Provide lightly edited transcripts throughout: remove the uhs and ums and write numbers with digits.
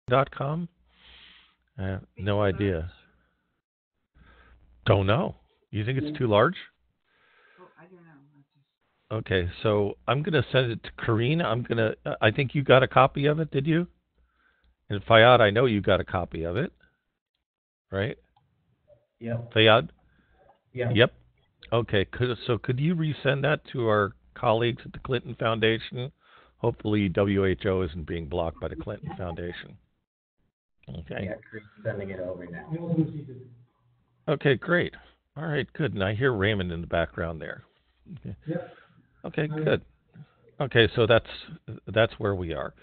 .com? No idea. Don't know. You think it's too large? Oh, I don't know. Okay, so I'm going to send it to Karine. I think you got a copy of it, did you? And Fayad, I know you got a copy of it, right? Yep. Fayad? Yep. Yep. Okay, so could you resend that to our colleagues at the Clinton Foundation? Hopefully WHO isn't being blocked by the Clinton Foundation. Okay. Yeah, sending it over now. Okay, great. All right, good. And I hear Raymond in the background there. Okay. Yep. Okay, good. Okay, so that's where we are.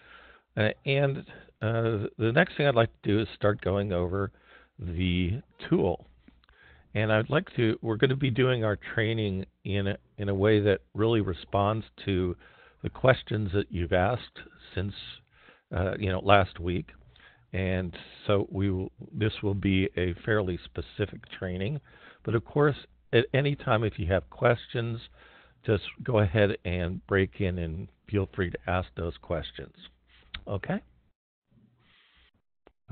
And the next thing I'd like to do is start going over the tool. And we're going to be doing our training in a way that really responds to the questions that you've asked since last week. And so this will be a fairly specific training. But of course, at any time if you have questions, just go ahead and break in and feel free to ask those questions. Okay?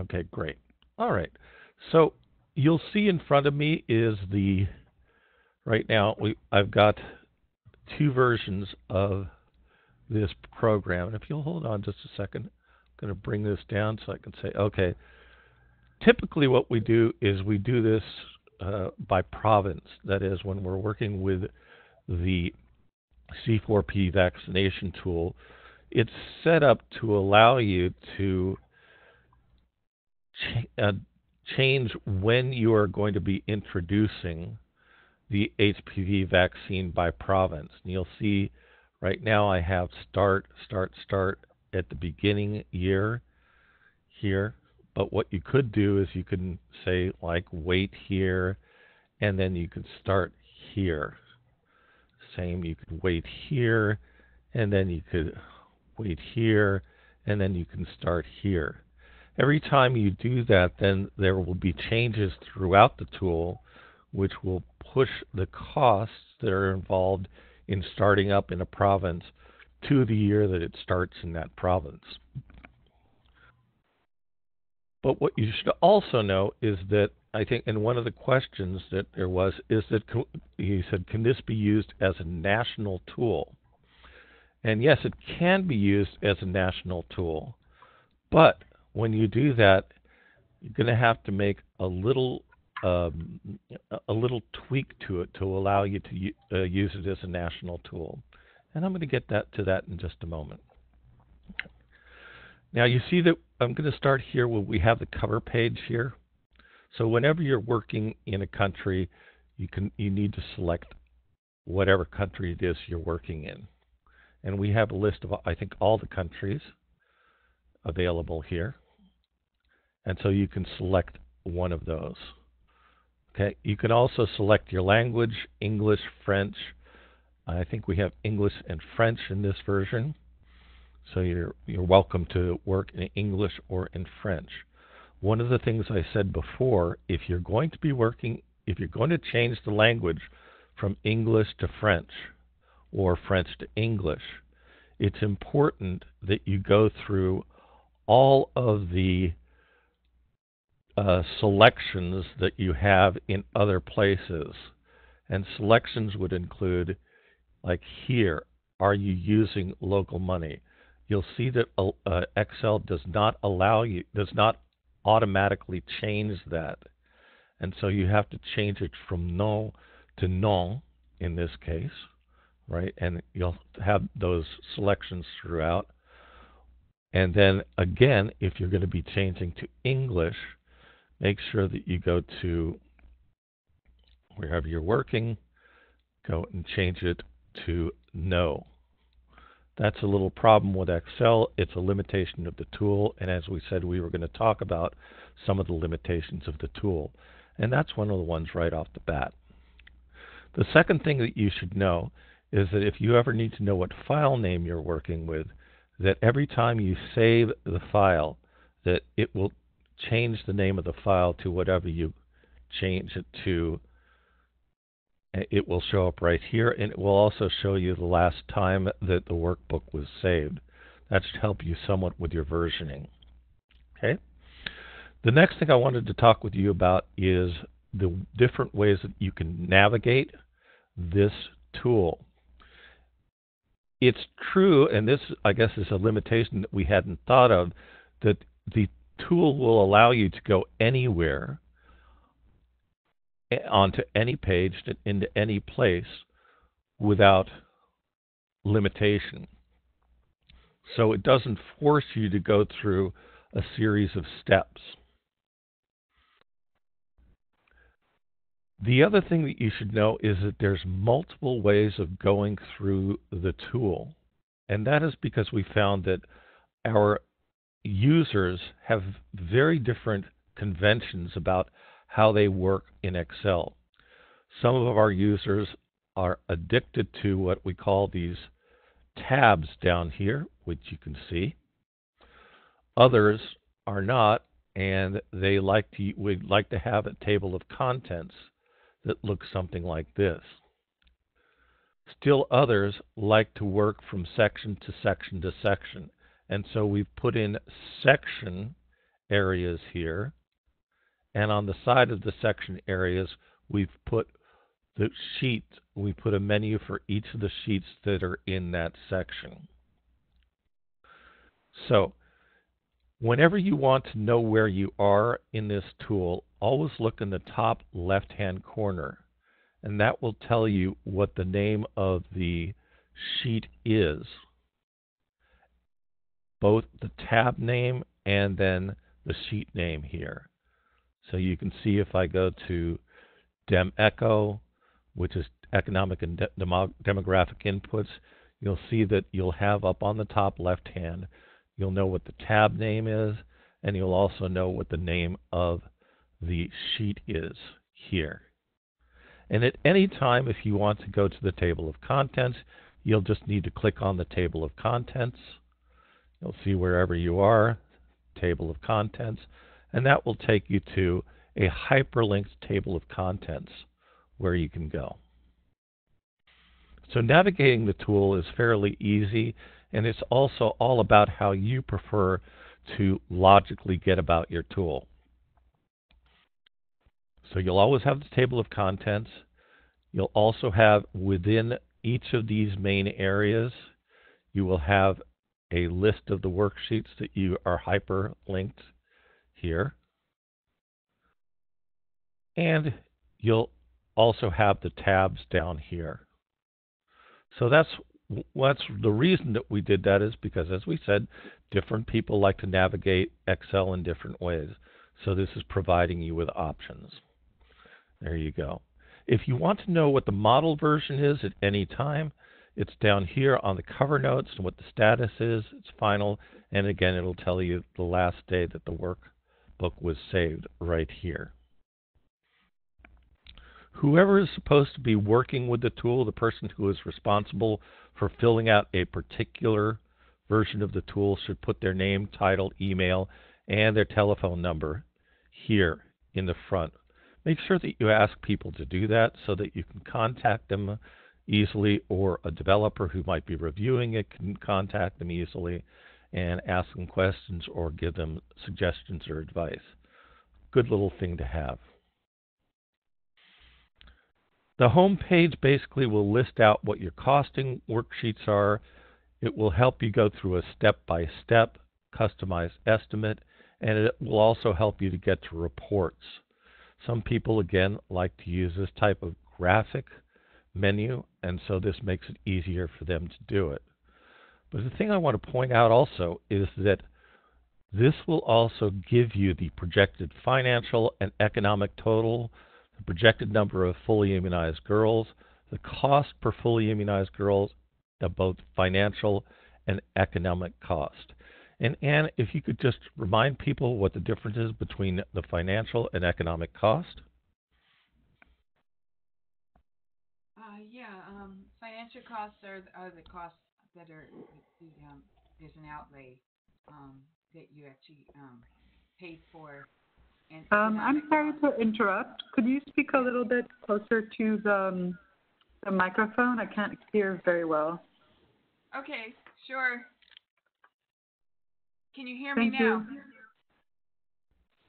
Okay, great. All right. So you'll see in front of me is right now I've got two versions of this program. And if you'll hold on just a second, I'm going to bring this down so I can say, okay, typically what we do is we do this by province. That is, when we're working with the C4P Vaccination Tool, it's set up to allow you to change when you are going to be introducing the HPV vaccine by province. And you'll see right now I have start at the beginning year here. But what you could do is you can say like wait here, and then you could start here. Same, you could wait here, and then you could wait here, and then you can start here. Every time you do that, then there will be changes throughout the tool which will push the costs that are involved in starting up in a province to the year that it starts in that province. But what you should also know is that I think, and one of the questions that there was, is that he said, can this be used as a national tool? And yes, it can be used as a national tool, but when you do that, you're going to have to make a little tweak to it to allow you to use it as a national tool. And I'm going to get to that in just a moment. Now you see that I'm going to start here where we have the cover page here. So whenever you're working in a country, you need to select whatever country it is you're working in. And we have a list of, I think, all the countries available here. And so you can select one of those. Okay. You can also select your language, English, French. I think we have English and French in this version. So you're welcome to work in English or in French. One of the things I said before, if you're going to change the language from English to French or French to English, it's important that you go through all of the selections that you have in other places. And selections would include, like here, are you using local money? You'll see that Excel does not automatically change that. And so you have to change it from no to non in this case, right? And you'll have those selections throughout. And then again, if you're going to be changing to English, make sure that you go to wherever you're working, go and change it to no. That's a little problem with Excel. It's a limitation of the tool. And as we said, we were going to talk about some of the limitations of the tool. And that's one of the ones right off the bat. The second thing that you should know is that if you ever need to know what file name you're working with, that every time you save the file, that it will change the name of the file to whatever you change it to. It will show up right here, and it will also show you the last time that the workbook was saved. That should help you somewhat with your versioning. Okay. The next thing I wanted to talk with you about is the different ways that you can navigate this tool. It's true, and this, I guess, is a limitation that we hadn't thought of, that the tool will allow you to go anywhere onto any page, into any place without limitation. So it doesn't force you to go through a series of steps. The other thing that you should know is that there's multiple ways of going through the tool. And that is because we found that our users have very different conventions about how they work in Excel. Some of our users are addicted to what we call these tabs down here, which you can see. Others are not, and they would like to have a table of contents that looks something like this. Still others like to work from section to section to section, and so we've put in section areas here, and on the side of the section areas we've put the sheet. We put a menu for each of the sheets that are in that section. So whenever you want to know where you are in this tool, always look in the top left-hand corner, and that will tell you what the name of the sheet is, both the tab name and then the sheet name here. So you can see if I go to Dem Echo, which is economic and demographic inputs, you'll see that you'll have up on the top left hand, you'll know what the tab name is, and you'll also know what the name of the sheet is here. And at any time, if you want to go to the table of contents, you'll just need to click on the table of contents. You'll see wherever you are, table of contents, and that will take you to a hyperlinked table of contents where you can go. So navigating the tool is fairly easy, and it's also all about how you prefer to logically get about your tool. So you'll always have the table of contents. You'll also have within each of these main areas, you will have a list of the worksheets that you are hyperlinked here. And you'll also have the tabs down here. So that's the reason that we did that, is because, as we said, different people like to navigate Excel in different ways. So this is providing you with options. There you go. If you want to know what the model version is at any time, it's down here on the cover notes and what the status is. It's final, and again, it'll tell you the last day that the workbook was saved right here. Whoever is supposed to be working with the tool, the person who is responsible for filling out a particular version of the tool, should put their name, title, email, and their telephone number here in the front. Make sure that you ask people to do that so that you can contact them easily, or a developer who might be reviewing it can contact them easily and ask them questions or give them suggestions or advice. Good little thing to have. The home page basically will list out what your costing worksheets are. It will help you go through a step-by-step customized estimate, and it will also help you to get to reports. Some people, again, like to use this type of graphic menu, and so this makes it easier for them to do it. But the thing I want to point out also is that this will also give you the projected financial and economic total, the projected number of fully immunized girls, the cost per fully immunized girls, both financial and economic cost. And Anne, if you could just remind people what the difference is between the financial and economic cost. Financial costs are the costs that are there's an outlay that you actually paid for. And I'm sorry to interrupt. Could you speak a little bit closer to the microphone? I can't hear very well. Okay, sure. Can you hear Thank me now? You.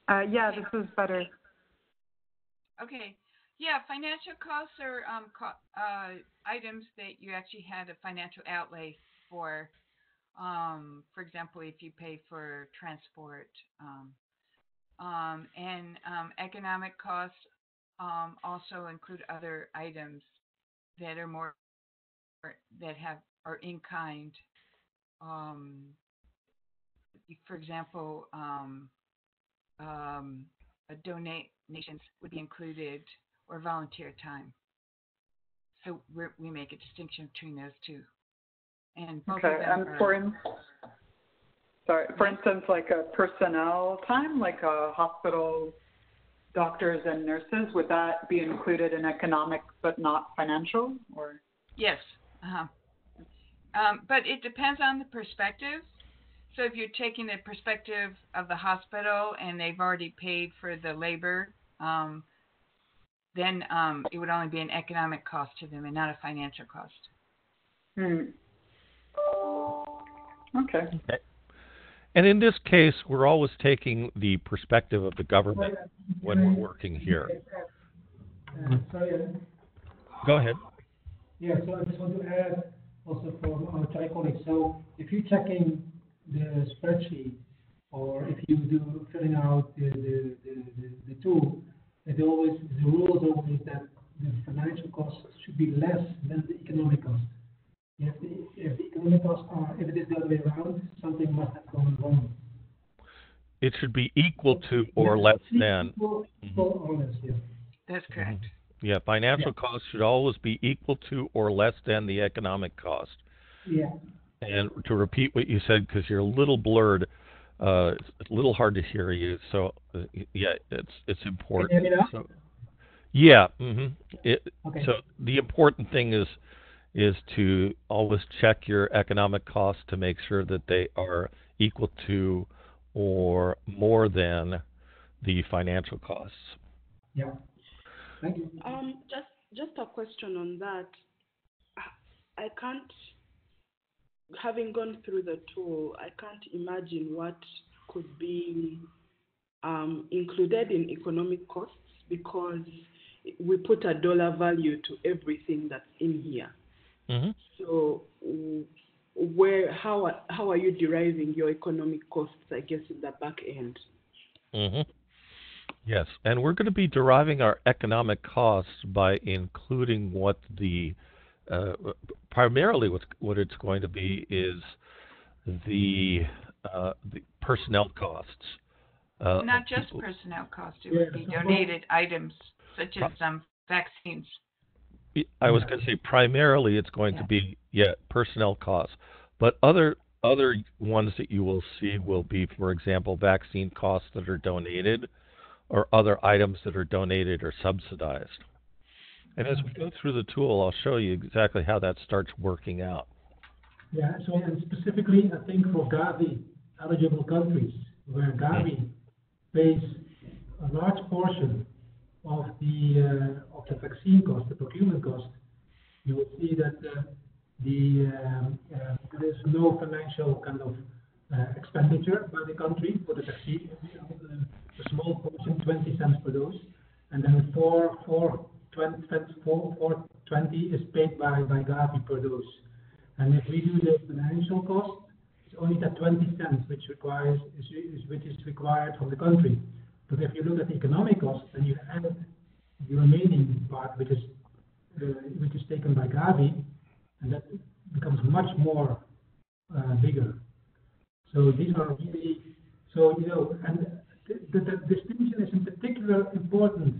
Yeah, this is better. Okay. Yeah, financial costs are items that you actually had a financial outlay for. For example, if you pay for transport, and economic costs also include other items that are more are in kind. For example, donations would be included, or volunteer time. So we make a distinction between those two. And both Okay, of them and are, for instance, like a personnel time, like hospital doctors and nurses, would that be included in economic but not financial, or? yes. But it depends on the perspective. So if you're taking the perspective of the hospital and they've already paid for the labor, then it would only be an economic cost to them and not a financial cost. Okay. And in this case, we're always taking the perspective of the government when we're working here. Sorry. Go ahead. Yeah, so I just want to add also from our Thai colleagues. So if you're checking the spreadsheet, or if you do filling out the tool, the rule is always that the financial costs should be less than the economic cost. If the economic costs if it is the other way around, something must have gone wrong. It should be equal to or less than. Equal or less, yeah. That's correct. Yeah, financial costs should always be equal to or less than the economic cost. Yeah. And to repeat what you said, because you're a little blurred, it's a little hard to hear you. So yeah, it's important. Can you hear me now? So, yeah. Okay. So the important thing is to always check your economic costs to make sure that they are equal to or more than the financial costs. Yeah. Thank you. Just a question on that. I can't, having gone through the tool, I can't imagine what could be included in economic costs, because we put a dollar value to everything that's in here. Mm-hmm. So how are you deriving your economic costs, I guess, in the back end? Mm-hmm. Yes, and we're going to be deriving our economic costs by including what the primarily what it's going to be is the personnel costs. Not just personnel costs. It would be donated items such as vaccines. I was going to say primarily it's going to be personnel costs, but other ones that you will see will be, for example, vaccine costs that are donated, or other items that are donated or subsidized. And as we go through the tool, I'll show you exactly how that starts working out. Yeah, so and specifically, I think for Gavi eligible countries, where Gavi pays a large portion of the vaccine cost, the procurement cost, you will see that there is no financial kind of expenditure by the country for the vaccine. A small portion, 20 cents per dose, and then 4.20 is paid by Gavi per dose. And if we do the financial cost, it's only that 20 cents which is required from the country. But if you look at the economic cost, then you add the remaining part, which is taken by Gavi, and that becomes much more bigger. So these are really and the distinction is in particular important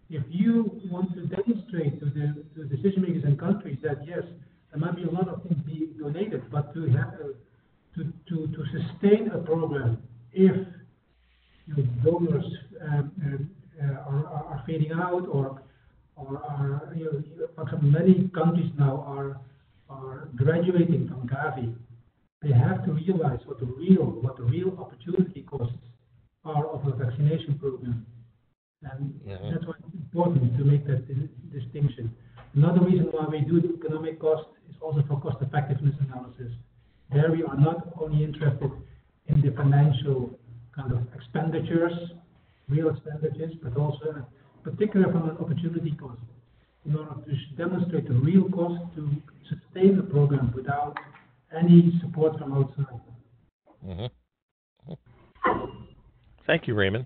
if you want to demonstrate to the decision makers in countries that yes, there might be a lot of things being donated, but to have to sustain a program if donors are fading out or are for example, many countries now are graduating from Gavi. They have to realize what the real opportunity costs are of a vaccination program, and that's why it's important to make that distinction. Another reason why we do the economic cost is also for cost effectiveness analysis. There we are not only interested in the financial kind of expenditures real expenditures, but also particularly from an opportunity cost, in order to demonstrate the real cost to sustain the program without any support from outside. Mm-hmm. Thank you, Raymond.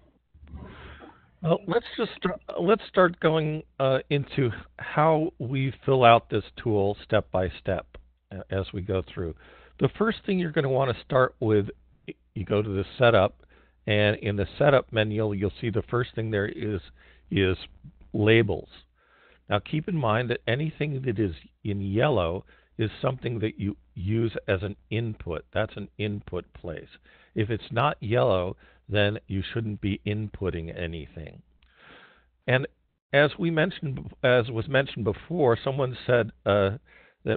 Let's start going into how we fill out this tool step by step as we go through. The first thing you're going to want to start with, you go to the setup, and in the setup menu, you'll see the first thing there is labels. Now keep in mind that anything that is in yellow is something that you use as an input. That's an input place. If it's not yellow, then you shouldn't be inputting anything. And as was mentioned before, someone said that,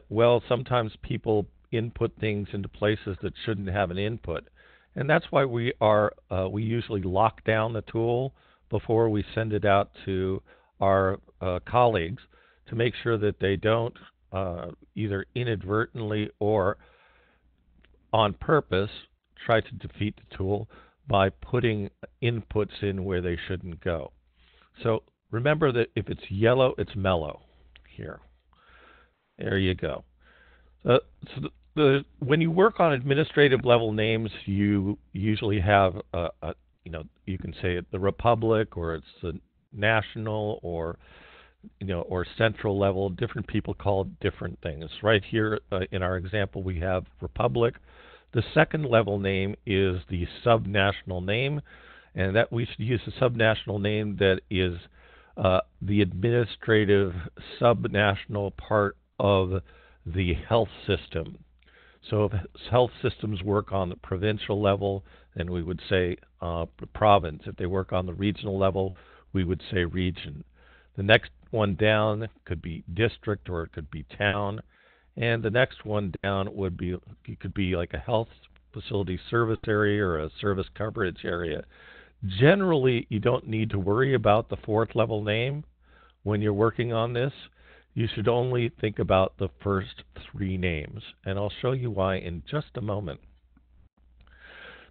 well, sometimes people input things into places that shouldn't have an input. And that's why we usually lock down the tool before we send it out to our colleagues to make sure that they don't either inadvertently or on purpose try to defeat the tool by putting inputs in where they shouldn't go. So remember that if it's yellow, it's mellow here. There you go. When you work on administrative level names, you usually have you can say the Republic, or it's the national, or or central level. Different people call it different things. Right here in our example, we have Republic. The second level name is the subnational name, and that we should use the subnational name that is the administrative subnational part of the health system. So if health systems work on the provincial level, then we would say province. If they work on the regional level, we would say region. The next one down could be district, or it could be town. And the next one down could be like a health facility service area or a service coverage area. Generally, you don't need to worry about the fourth level name when you're working on this. You should only think about the first three names, and I'll show you why in just a moment.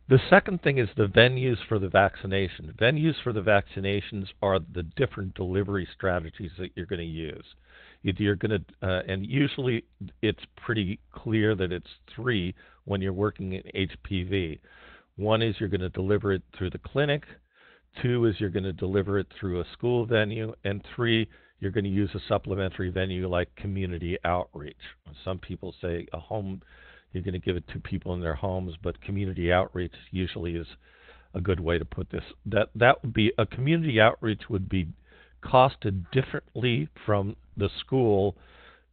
The second thing is the venues for the vaccination. Venues for the vaccinations are the different delivery strategies that you're going to use. You're going to, and usually it's pretty clear that it's three when you're working in HPV. One is you're going to deliver it through the clinic. Two is you're going to deliver it through a school venue. And three, you're going to use a supplementary venue like community outreach. Some people say a home, you're going to give it to people in their homes, but community outreach usually is a good way to put this. That would be, a community outreach would be costed differently from the school,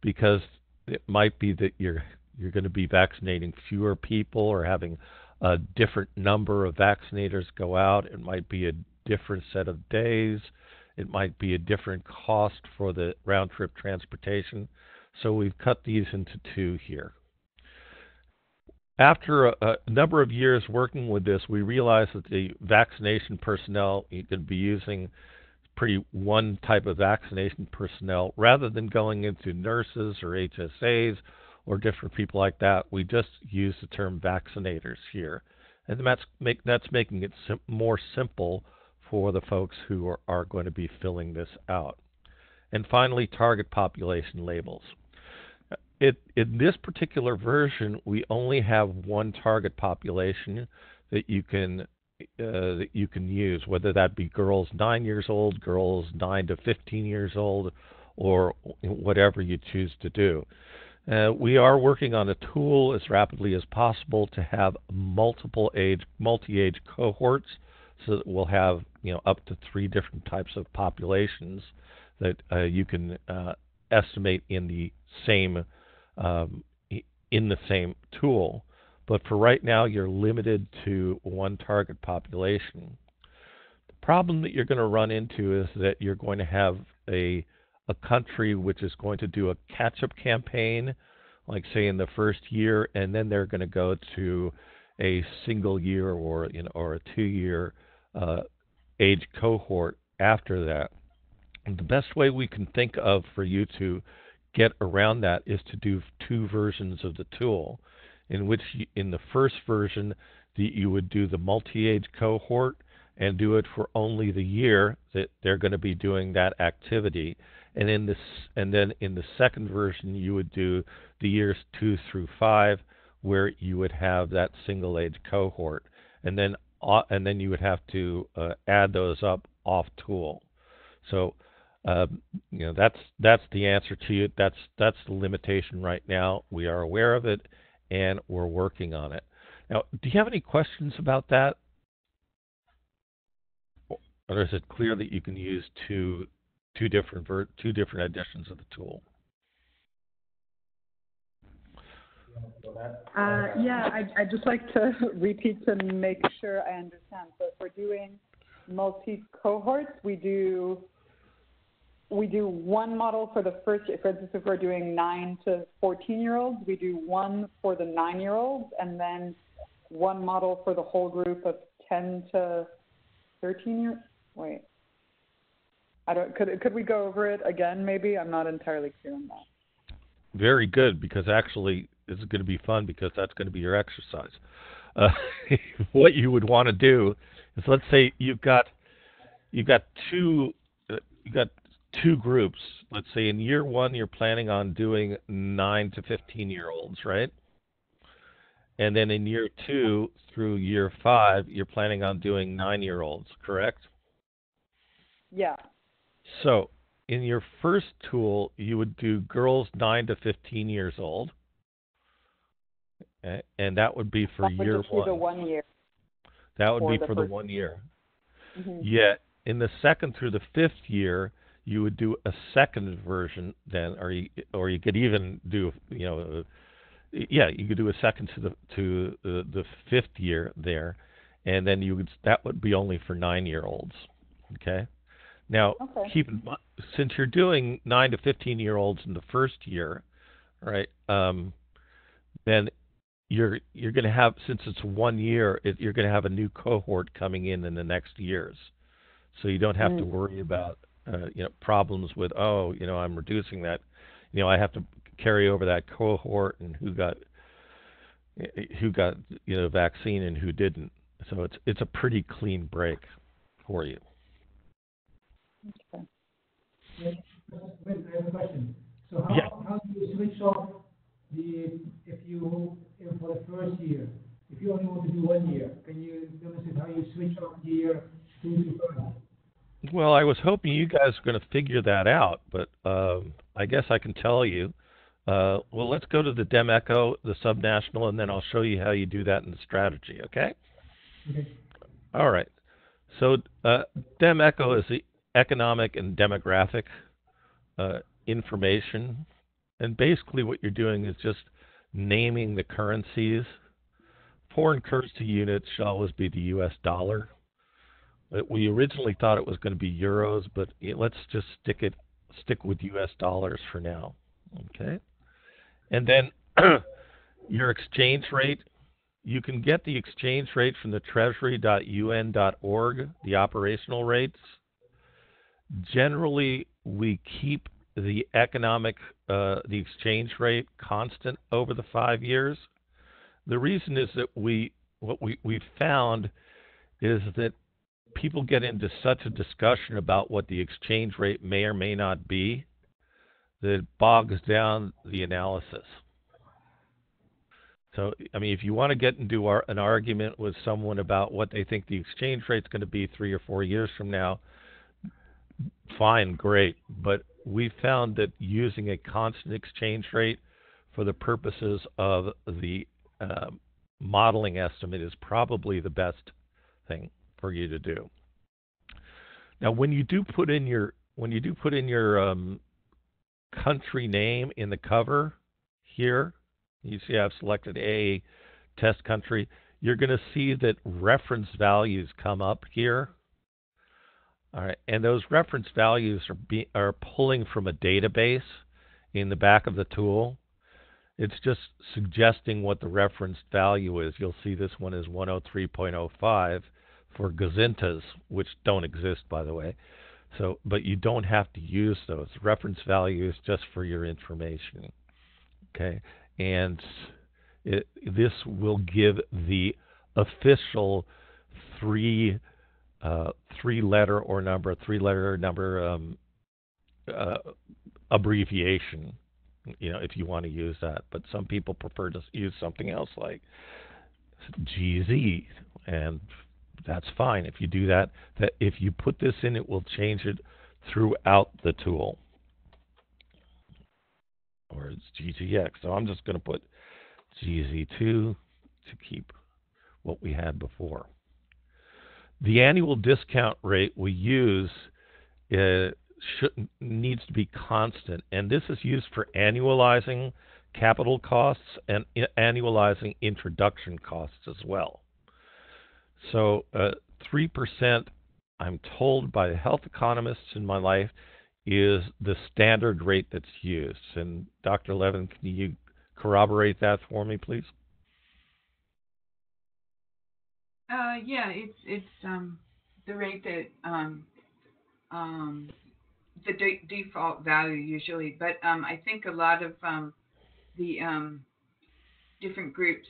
because it might be that you're going to be vaccinating fewer people or having a different number of vaccinators go out. It might be a different set of days. It might be a different cost for the round-trip transportation. So we've cut these into two here. After a number of years working with this, we realized that the vaccination personnel, you could be using pretty one type of vaccination personnel. Rather than going into nurses or HSAs or different people like that, we just use the term vaccinators here. And that's making it more simple for the folks who are going to be filling this out. And finally, target population labels. In this particular version, we only have one target population that you can use, whether that be girls 9 years old, girls 9 to 15 years old, or whatever you choose to do. We are working on a tool as rapidly as possible to have multi-age cohorts, so that we'll have up to 3 different types of populations that you can estimate in the same tool. But for right now, you're limited to one target population. The problem that you're going to run into is that you're going to have a country which is going to do a catch-up campaign, like say in the first year, and then they're going to go to a single year or a 2-year age cohort after that. And the best way we can think of for you to get around that is to do 2 versions of the tool, in which in the first version you would do the multi-age cohort, and do it for only the year that they're going to be doing that activity. And then in the second version, you would do the years 2 through 5, where you would have that single age cohort, and then you would have to add those up off tool. So that's the answer to you. That's the limitation right now. We are aware of it, and we're working on it. Now, do you have any questions about that? Or is it clear that you can use two different editions of the tool? Yeah, I'd just like to repeat to make sure I understand. So if we're doing multi-cohorts, we do one model for the first year. For instance, if we're doing 9 to 14-year-olds, we do one for the 9-year-olds, and then one model for the whole group of 10 to 13-year. Wait, could we go over it again? Maybe I'm not entirely clear on that. Very good, because actually this is going to be fun, because that's going to be your exercise. What you would want to do is, let's say you've got two groups. Let's say in year 1 you're planning on doing 9 to 15-year-olds, right? And then in year 2 through year 5 you're planning on doing 9-year-olds, correct? Yeah. So in your first tool, you would do girls 9 to 15 years old, okay? And that would be for year 1. The 1 year. That would be for the 1 year. Mm-hmm. Yet in the second through the 5th year, you would do a second version then, or you could even do, you could do a second to the 5th year there, and then that would be only for 9-year-olds. Okay. Now, keep in mind, since you're doing 9 to 15-year-olds in the first year, right? Then you're going to have, since it's 1 year, you're going to have a new cohort coming in the next years, so you don't have to worry about problems with I'm reducing that. I have to carry over that cohort and who got vaccine and who didn't. So it's a pretty clean break for you. Okay. I have a question. So how do you switch off for the first year? If you only want to do 1 year, can you demonstrate how you switch off year 2 to 5? Well, I was hoping you guys were going to figure that out, but I guess I can tell you. Well, let's go to the Demeco, the SubNational, and then I'll show you how you do that in the strategy, okay? Okay. All right. So Demeco is the economic and demographic information. And basically what you're doing is just naming the currencies. Foreign currency units shall always be the U.S. dollar. We originally thought it was going to be euros, but let's just stick with U.S. dollars for now. Okay? And then your exchange rate. You can get the exchange rate from the treasury.un.org, the operational rates. Generally, we keep the the exchange rate constant over the 5 years. The reason is that what we've found is that people get into such a discussion about what the exchange rate may or may not be that it bogs down the analysis. So, I mean, if you want to get into an argument with someone about what they think the exchange rate's going to be 3 or 4 years from now, fine, great. But we found that using a constant exchange rate for the purposes of the modeling estimate is probably the best thing for you to do. Now, when you do put in your country name in the cover here, you see I've selected a test country. You're going to see that reference values come up here. All right, and those reference values are pulling from a database in the back of the tool. It's just suggesting what the reference value is. You'll see this one is 103.05 for gazintas, which don't exist, by the way. So, but you don't have to use those. Reference value is just for your information. Okay, and this will give the official 3 three-letter number abbreviation, if you want to use that. But some people prefer to use something else like GZ, and that's fine. If you do that, if you put this in, it will change it throughout the tool. Or it's GZX. So I'm just going to put GZ2 to keep what we had before. The annual discount rate we use needs to be constant, and this is used for annualizing capital costs and annualizing introduction costs as well. So 3%, I'm told by the health economists in my life, is the standard rate that's used. And Dr. Levin, can you corroborate that for me, please? Yeah, it's the rate that the default value usually, but I think a lot of the different groups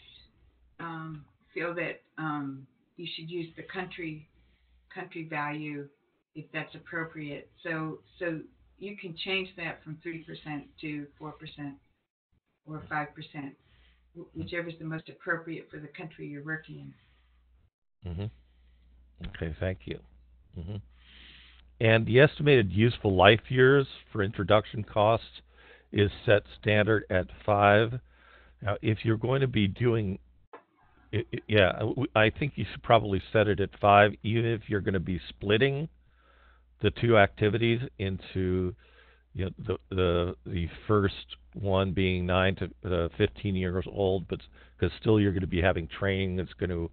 feel that you should use the country value if that's appropriate. So you can change that from 3% to 4% or 5%, whichever is the most appropriate for the country you're working in. Mm-hmm. Okay, thank you. Mm-hmm. And the estimated useful life years for introduction costs is set standard at 5. Now, if you're going to be doing, I think you should probably set it at 5, even if you're going to be splitting the two activities into, the first one being 9 to 15 years old, but because still you're going to be having training that's going to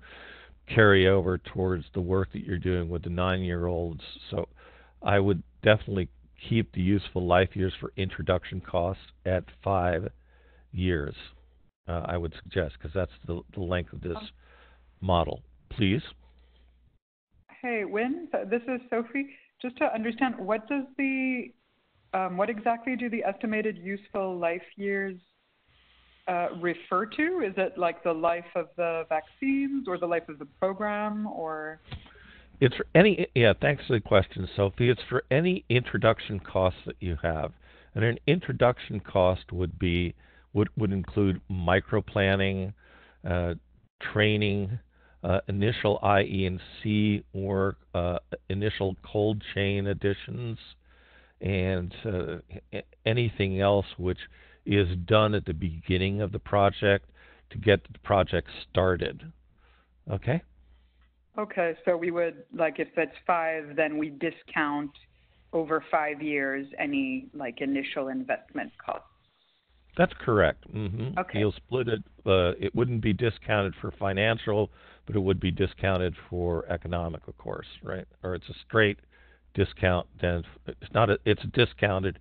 carry over towards the work that you're doing with the 9-year-olds. So I would definitely keep the useful life years for introduction costs at 5 years. I would suggest, because that's the length of this model. Please. Hey, Wynn, this is Sophie. Just to understand, what exactly do the estimated useful life years refer to? Is it like the life of the vaccines or the life of the program, or? It's for any, thanks for the question, Sophie. It's for any introduction costs that you have. And an introduction cost would include micro-planning, training, initial IE&C work, initial cold chain additions, and anything else which is done at the beginning of the project to get the project started. Okay? Okay, so we would, like, if it's 5, then we discount over 5 years any, like, initial investment costs. That's correct. Mm-hmm. Okay. You'll split it. It wouldn't be discounted for financial, but it would be discounted for economic, of course, right? Or it's a straight discount. Then it's not. It's discounted.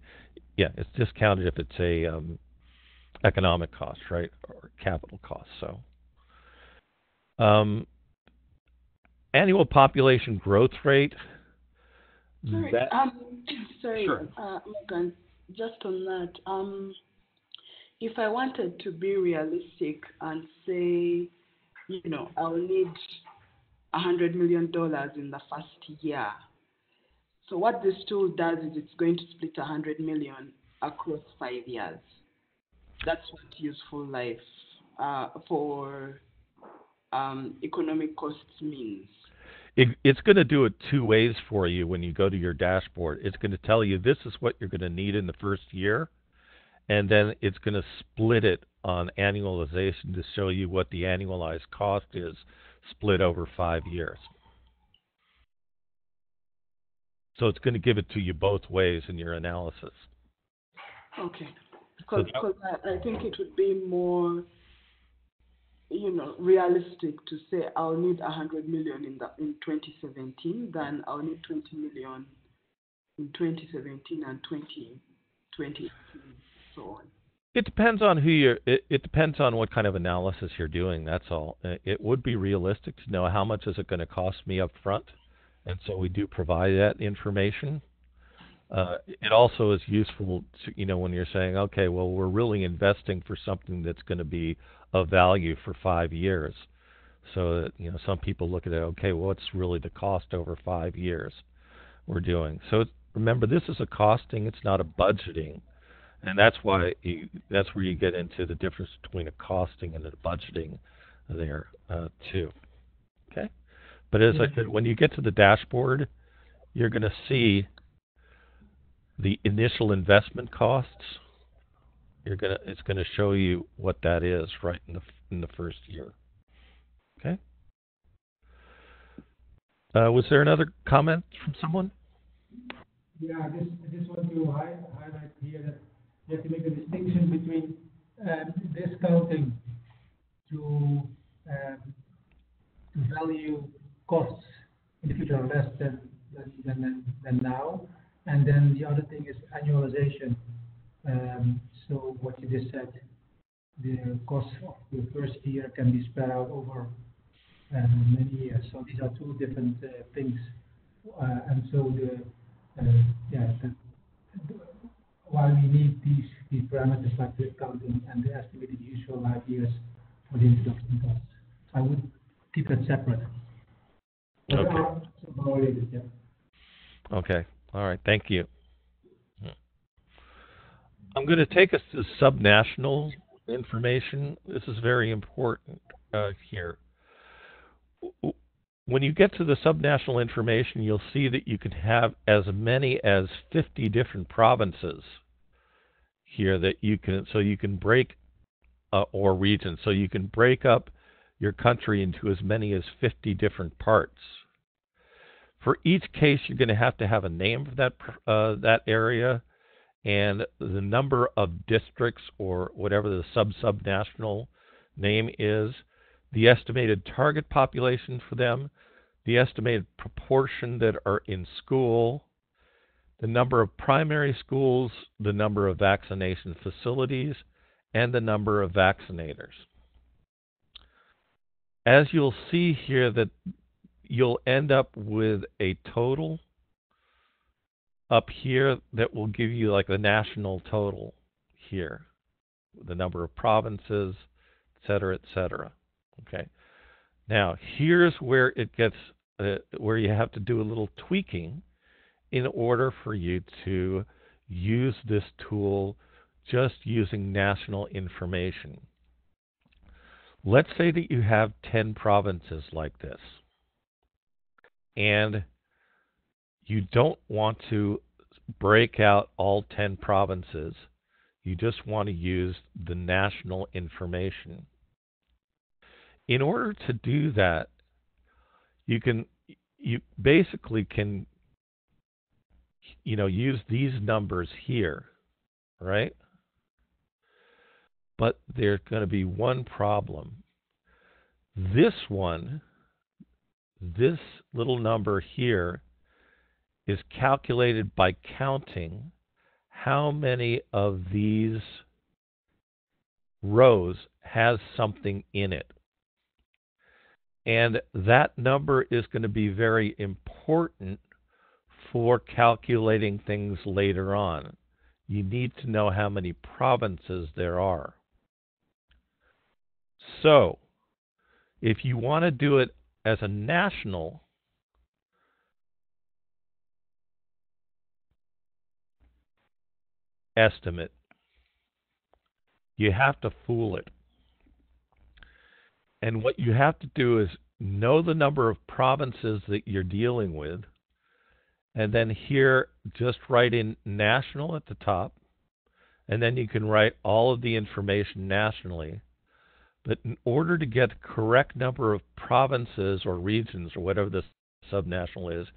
Yeah, it's discounted if it's a economic cost, right, or capital cost. So, annual population growth rate. Sorry, Sure. Morgan, just on that. If I wanted to be realistic and say, I'll need $100 million in the first year. So what this tool does is it's going to split $100 million across 5 years. That's what useful life for economic costs means. It's going to do it 2 ways for you when you go to your dashboard. It's going to tell you this is what you're going to need in the first year, and then it's going to split it on annualization to show you what the annualized cost is split over 5 years. So it's going to give it to you both ways in your analysis. Okay. Because I think it would be more, realistic to say I'll need 100 million in 2017 than I'll need 20 million in 2017 and 2018, so on. It depends on it depends on what kind of analysis you're doing. That's all. It would be realistic to know how much is it going to cost me up front, and so we do provide that information. It also is useful to, when you're saying, okay, well, we're really investing for something that's going to be of value for 5 years. So that, some people look at it, okay, well, what's really the cost over 5 years we're doing? So remember, this is a costing, it's not a budgeting. And that's why that's where you get into the difference between a costing and a budgeting there too. Okay? But as I said, when you get to the dashboard, you're going to see the initial investment costs. It's going to show you what that is right in the first year. Okay? Was there another comment from someone? Yeah, I just want to highlight here that you have to make a distinction between discounting to value costs in the future are less than now, and then the other thing is annualization. So what you just said, the cost of the first year can be spread out over many years. So these are two different things, and so why we need these parameters like discounting and the estimated useful life years for the introduction costs. I would keep it separate. But Okay. They are somehow related, yeah. Okay. All right. Thank you. I'm going to take us to SubNational Information. This is very important here. When you get to the SubNational Information, you'll see that you can have as many as 50 different provinces here that you can break or regions. So you can break up your country into as many as 50 different parts. For each case, you're going to have a name for that area, and the number of districts or whatever the subnational name is, the estimated target population for them, the estimated proportion that are in school, the number of primary schools, the number of vaccination facilities, and the number of vaccinators. As you'll see here, that you'll end up with a total up here that will give you like the national total here, the number of provinces, et cetera, okay? Now, here's where it gets, where you have to do a little tweaking in order for you to use this tool just using national information. Let's say that you have 10 provinces like this, and you don't want to break out all 10 provinces. You just want to use the national information. In order to do that, you basically can use these numbers here, right? But there's going to be one problem. This little number here is calculated by counting how many of these rows has something in it. And that number is going to be very important for calculating things later on. You need to know how many provinces there are. So, if you want to do it as a national estimate, you have to fool it. And what you have to do is know the number of provinces that you're dealing with, and then here just write in national at the top, and then you can write all of the information nationally. But in order to get the correct number of provinces or regions or whatever the subnational is,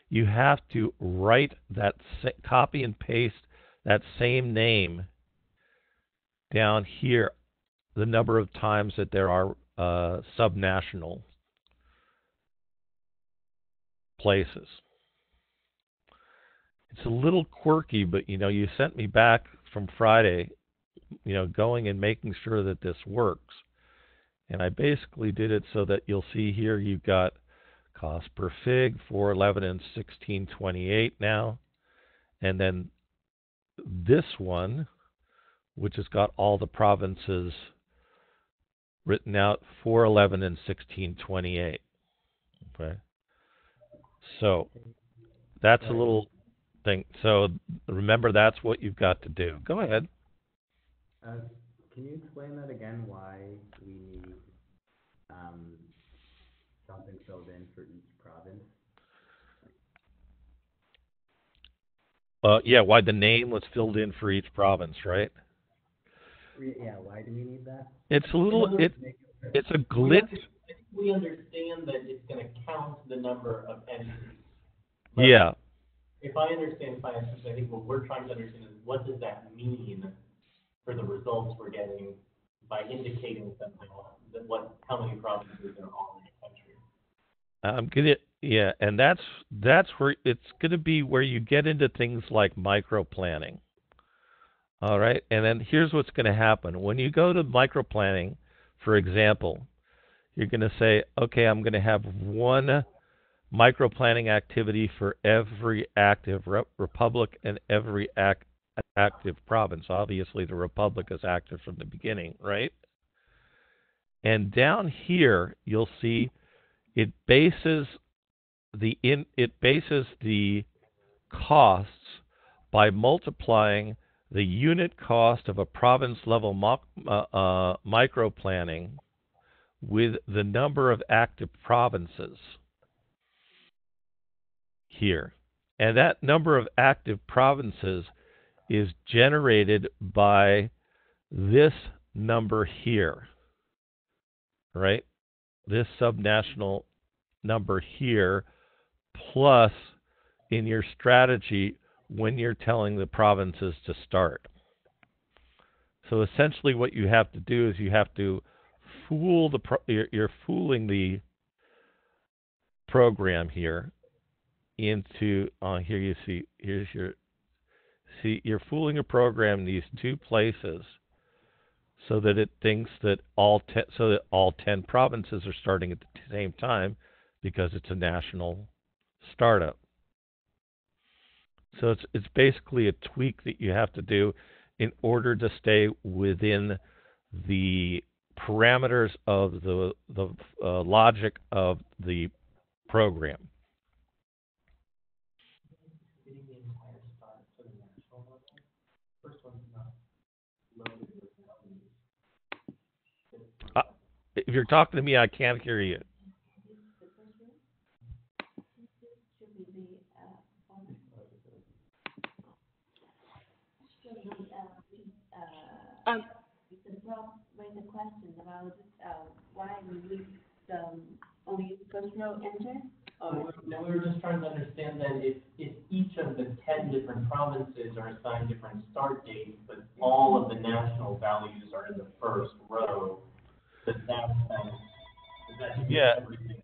you have to write that, copy and paste that same name down here, the number of times that there are subnational places. It's a little quirky, but you sent me back from Friday, going and making sure that this works. And I basically did it so that you'll see here you've got cost per fig, 411 and 1628 now. And then this one, which has got all the provinces written out 411 and 1628. Okay. So that's a little thing. So remember, that's what you've got to do. Go ahead. Can you explain that again? Why we need something filled in for each province? Yeah, why the name was filled in for each province, right? Yeah. Why do we need that? It's a little. It's a glitch. We understand that it's going to count the number of entries. But Yeah. if I understand finance, I think what we're trying to understand is what does that mean for the results we're getting by indicating something that how many provinces are all in the country. I'm gonna. Yeah, and that's where it's gonna be where you get into things like micro planning. All right, and then here's what's gonna happen when you go to micro planning. For example, you're gonna say, okay, I'm gonna have one micro planning activity for every active republic and every active province. Obviously, the republic is active from the beginning, right? And down here, you'll see it bases the costs by multiplying the unit cost of a province level micro planning with the number of active provinces here. And that number of active provinces is generated by this number here, right? This subnational number here, plus in your strategy when you're telling the provinces to start. So essentially what you have to do is you have to fool you're fooling the program here into, here you see, you're fooling a program in these two places so that it thinks that all 10 provinces are starting at the same time because it's a national startup. So it's basically a tweak that you have to do in order to stay within the parameters of the logic of the program. If you're talking to me, I can't hear you. Raise a question about why we use only first row enter. No, we were just trying to understand that if each of the 10 different provinces are assigned different start dates, but all of the national values are in the first row, does that just make everything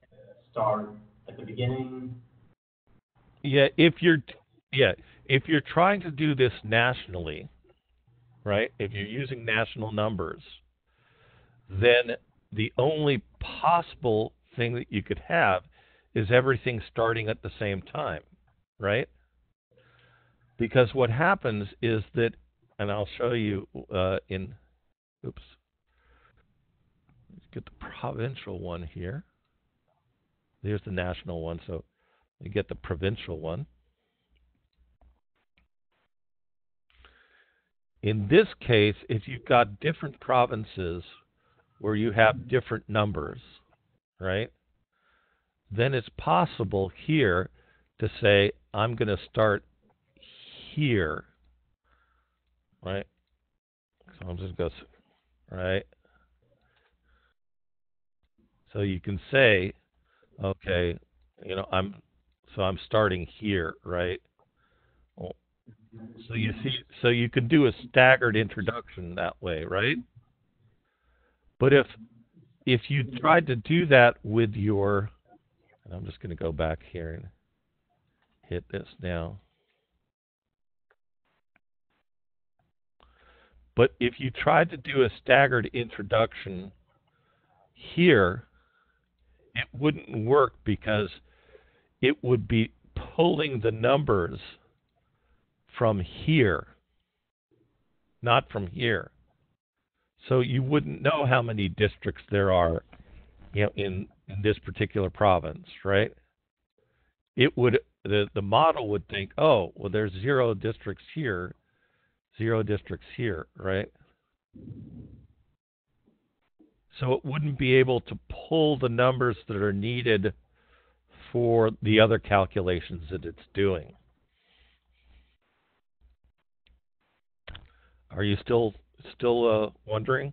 start at the beginning? Yeah, if you're trying to do this nationally, right? If you're using national numbers, then the only possible thing that you could have is everything starting at the same time, right? Because what happens is that, and I'll show you let's get the provincial one here. There's the national one, so you get the provincial one. In this case, if you've got different provinces where you have different numbers, right, then it's possible here to say, I'm going to start here, right? So I'm just going to, right? So you can say, okay, I'm starting here, right? Well, so you see, so you could do a staggered introduction that way, right? But if you tried to do that with your, and I'm just going to go back here and hit this now. But if you tried to do a staggered introduction here, it wouldn't work because it would be pulling the numbers from here, not from here. So you wouldn't know how many districts there are, in this particular province, right? It would the model would think, oh, well, there's 0 districts here, 0 districts here, right? So it wouldn't be able to pull the numbers that are needed for the other calculations that it's doing. Are you still wondering?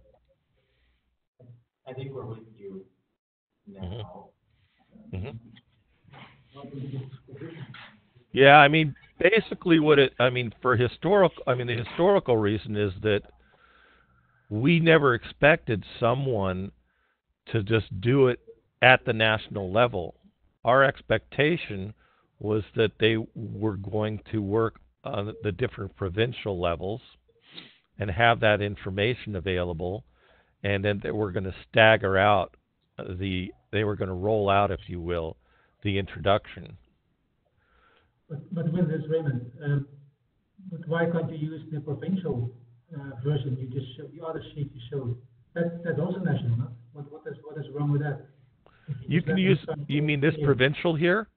I think we're with you now. Mm-hmm. Yeah, I mean, basically the historical reason is that we never expected someone to just do it at the national level. Our expectation was that they were going to work on the different provincial levels and have that information available, and then they were going to stagger out they were going to roll out, if you will, the introduction. But with this, Raymond, but why can't you use the provincial version you just showed, the other sheet you showed? That's also national, no? What is wrong with that? You can use, you mean this provincial here?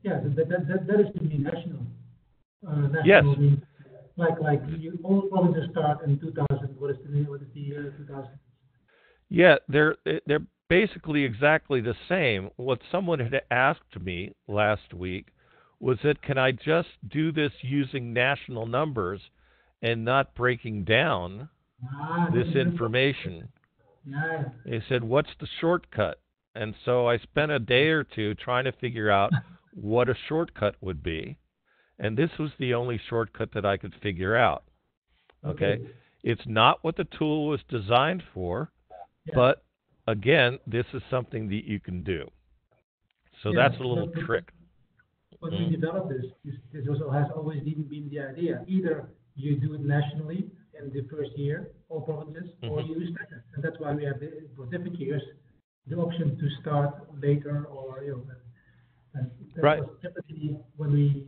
Yeah, that is to be national. National yes. Means like all provinces start in 2000. What is the year 2000? Yeah, they're basically exactly the same. What someone had asked me last week was that, can I just do this using national numbers and not breaking down this information? Yeah. They said, what's the shortcut? And so I spent a day or two trying to figure out what a shortcut would be. And this was the only shortcut that I could figure out. Okay? It's not what the tool was designed for, but again, this is something that you can do. So that's a little trick. When we developed this also has always been the idea. Either you do it nationally in the first year, all provinces, or you stagger. And that's why we have, for different years, the option to start later, or, and that was typically when we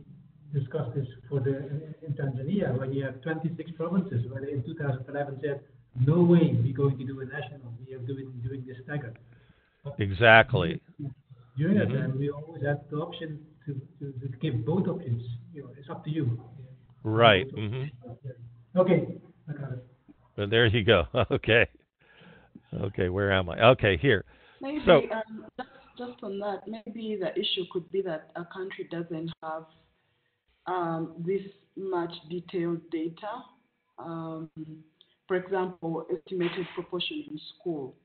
discussed this in Tanzania, when you have 26 provinces, where they in 2011 said, no way we're going to do a national, we are doing this stagger. Exactly. During that time, we always had the option to give both options. It's up to you. Right. Okay, I got it. Well, there you go. Okay. Okay, where am I? Okay, here. Maybe just on that, maybe the issue could be that a country doesn't have this much detailed data. For example, estimated proportion in school.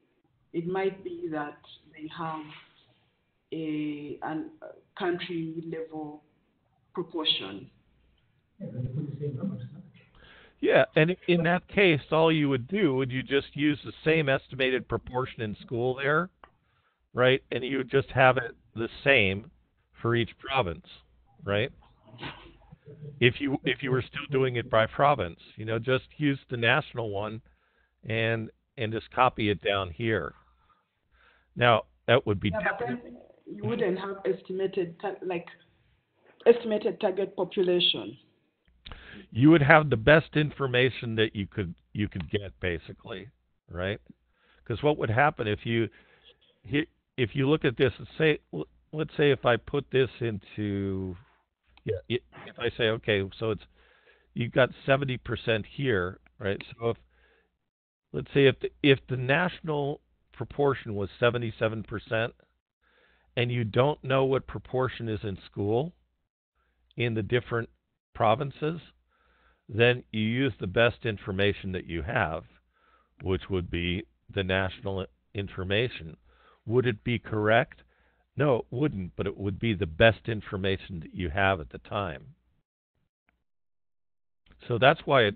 It might be that they have a country level proportion. Yeah, and in that case, all you would do would you just use the same estimated proportion in school there, right? And you would just have it the same for each province, right? If you were still doing it by province, just use the national one and just copy it down here. Now that would be different. But then you wouldn't have estimated target population. You would have the best information that you could get, basically, right? Because what would happen if you look at this and let's say if I put this into, if I say, okay, so you've got 70% here, right? So let's say if the national proportion was 77%, and you don't know what proportion is in school in the different provinces, then you use the best information that you have, which would be the national information. Would it be correct? No, it wouldn't, but it would be the best information that you have at the time. So that's why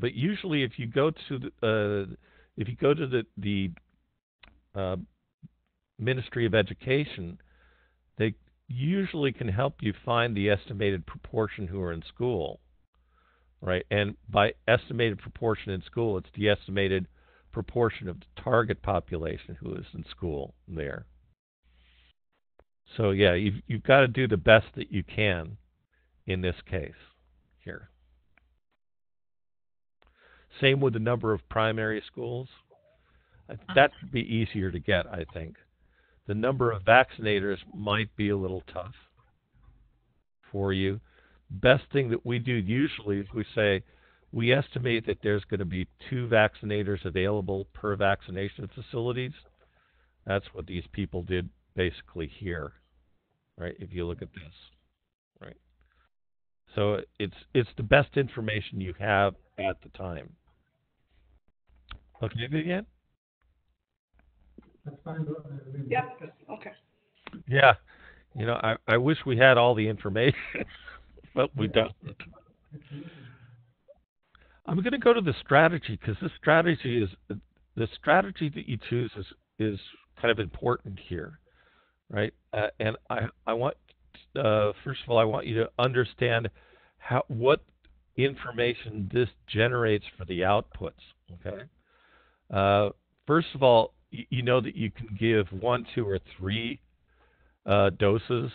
but usually if you go to the Ministry of Education, they usually can help you find the estimated proportion who are in school, right? And by estimated proportion in school, it's the estimated proportion of the target population who is in school there. So yeah, you've got to do the best that you can in this case here. Same with the number of primary schools. That would be easier to get, I think. The number of vaccinators might be a little tough for you. Best thing that we do usually is we say we estimate that there's going to be 2 vaccinators available per vaccination facilities. That's what these people did basically here, right? If you look at this, right? So it's the best information you have at the time. Okay, Vivian? That's fine. Yeah, okay. Yeah. You know, I wish we had all the information, but we don't. I'm going to go to the strategy because the strategy that you choose is kind of important here, right? And I want first of all I want you to understand what information this generates for the outputs. Okay. First of all, you know that you can give 1, 2, or 3 doses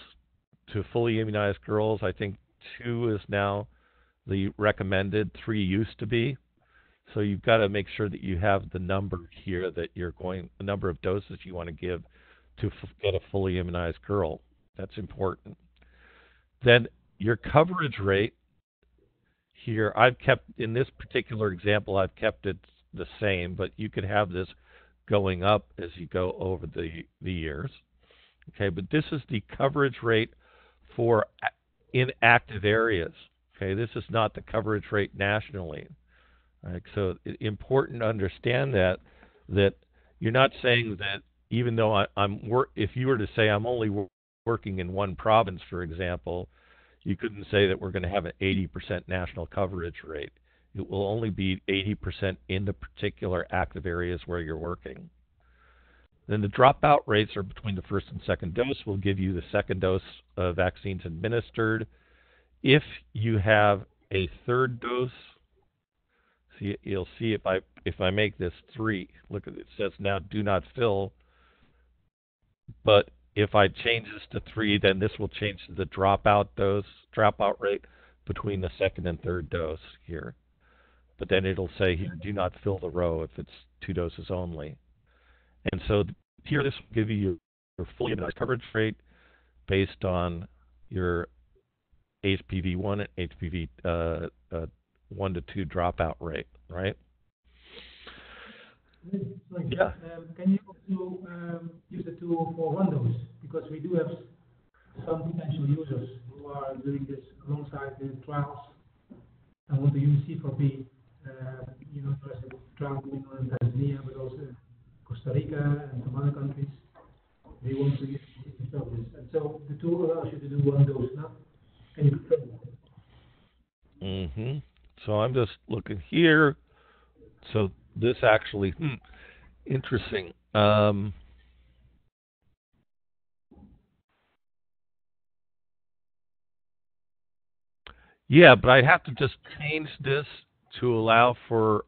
to fully immunized girls. I think 2 is now the recommended, 3 used to be. So you've got to make sure that you have the number here that the number of doses you want to give to get a fully immunized girl. That's important. Then your coverage rate here, in this particular example, I've kept it the same, but you could have this going up as you go over the years. Okay, but this is the coverage rate for inactive areas. Okay, this is not the coverage rate nationally. Right, so it's important to understand that you're not saying that even though if you were to say I'm only working in one province, for example, you couldn't say that we're going to have an 80% national coverage rate. It will only be 80% in the particular active areas where you're working. Then the dropout rates are between the first and second dose. We'll give you the second dose of vaccines administered. If you have a third dose, you'll see if I make this 3, look at it, says now do not fill. But if I change this to 3, then this will change to the dropout rate between the second and third dose here. But then it'll say here, do not fill the row if it's 2 doses only. And so here this will give you your fully immunized coverage rate based on your HPV-1 and HPV 1 to 2 dropout rate, right? Yeah. Can you also use the tool for 1 dose? Because we do have some potential users who are doing this alongside the trials and want to use C4P. There's a trial going on in Tanzania, but also Costa Rica and some other countries. They want to use this. And so the tool allows you to do 1 dose now. Can you confirm that? Mm-hmm. So I'm just looking here. So this actually, interesting. Yeah, but I have to just change this to allow for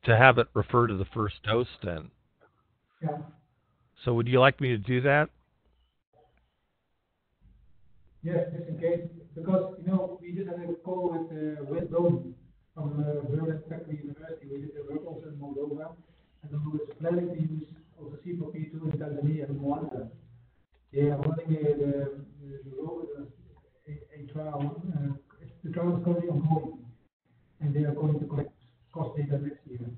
to have it refer to the first dose then. Yeah. So would you like me to do that? Yes, just in case, because we just had a call with Rome from Berlin Factory University. We did a work also in Moldova, and who is planning to use also C4P tool in Tanzania and Rwanda. They are running a trial. The trial is currently ongoing, and they are going to collect cost data next year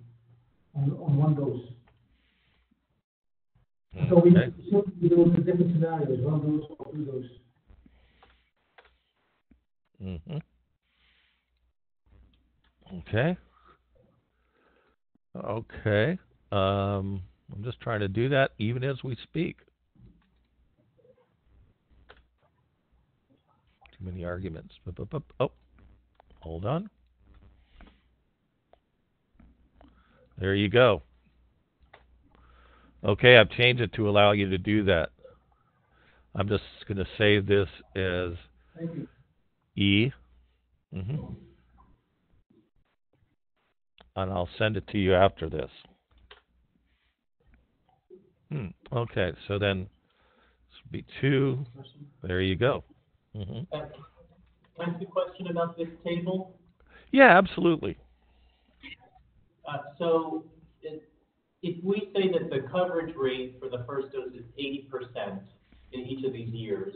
on 1 dose. Okay. So we do different scenarios: 1 dose or 2 doses. Mm-hmm. Okay. Okay. I'm just trying to do that even as we speak. Too many arguments. Oh, hold on. There you go. Okay, I've changed it to allow you to do that. I'm just going to save this as E. Mm-hmm. And I'll send it to you after this. Okay, so then this will be 2. There you go. Mm-hmm. Can I ask a question about this table? Yeah, absolutely. So if we say that the coverage rate for the first dose is 80% in each of these years,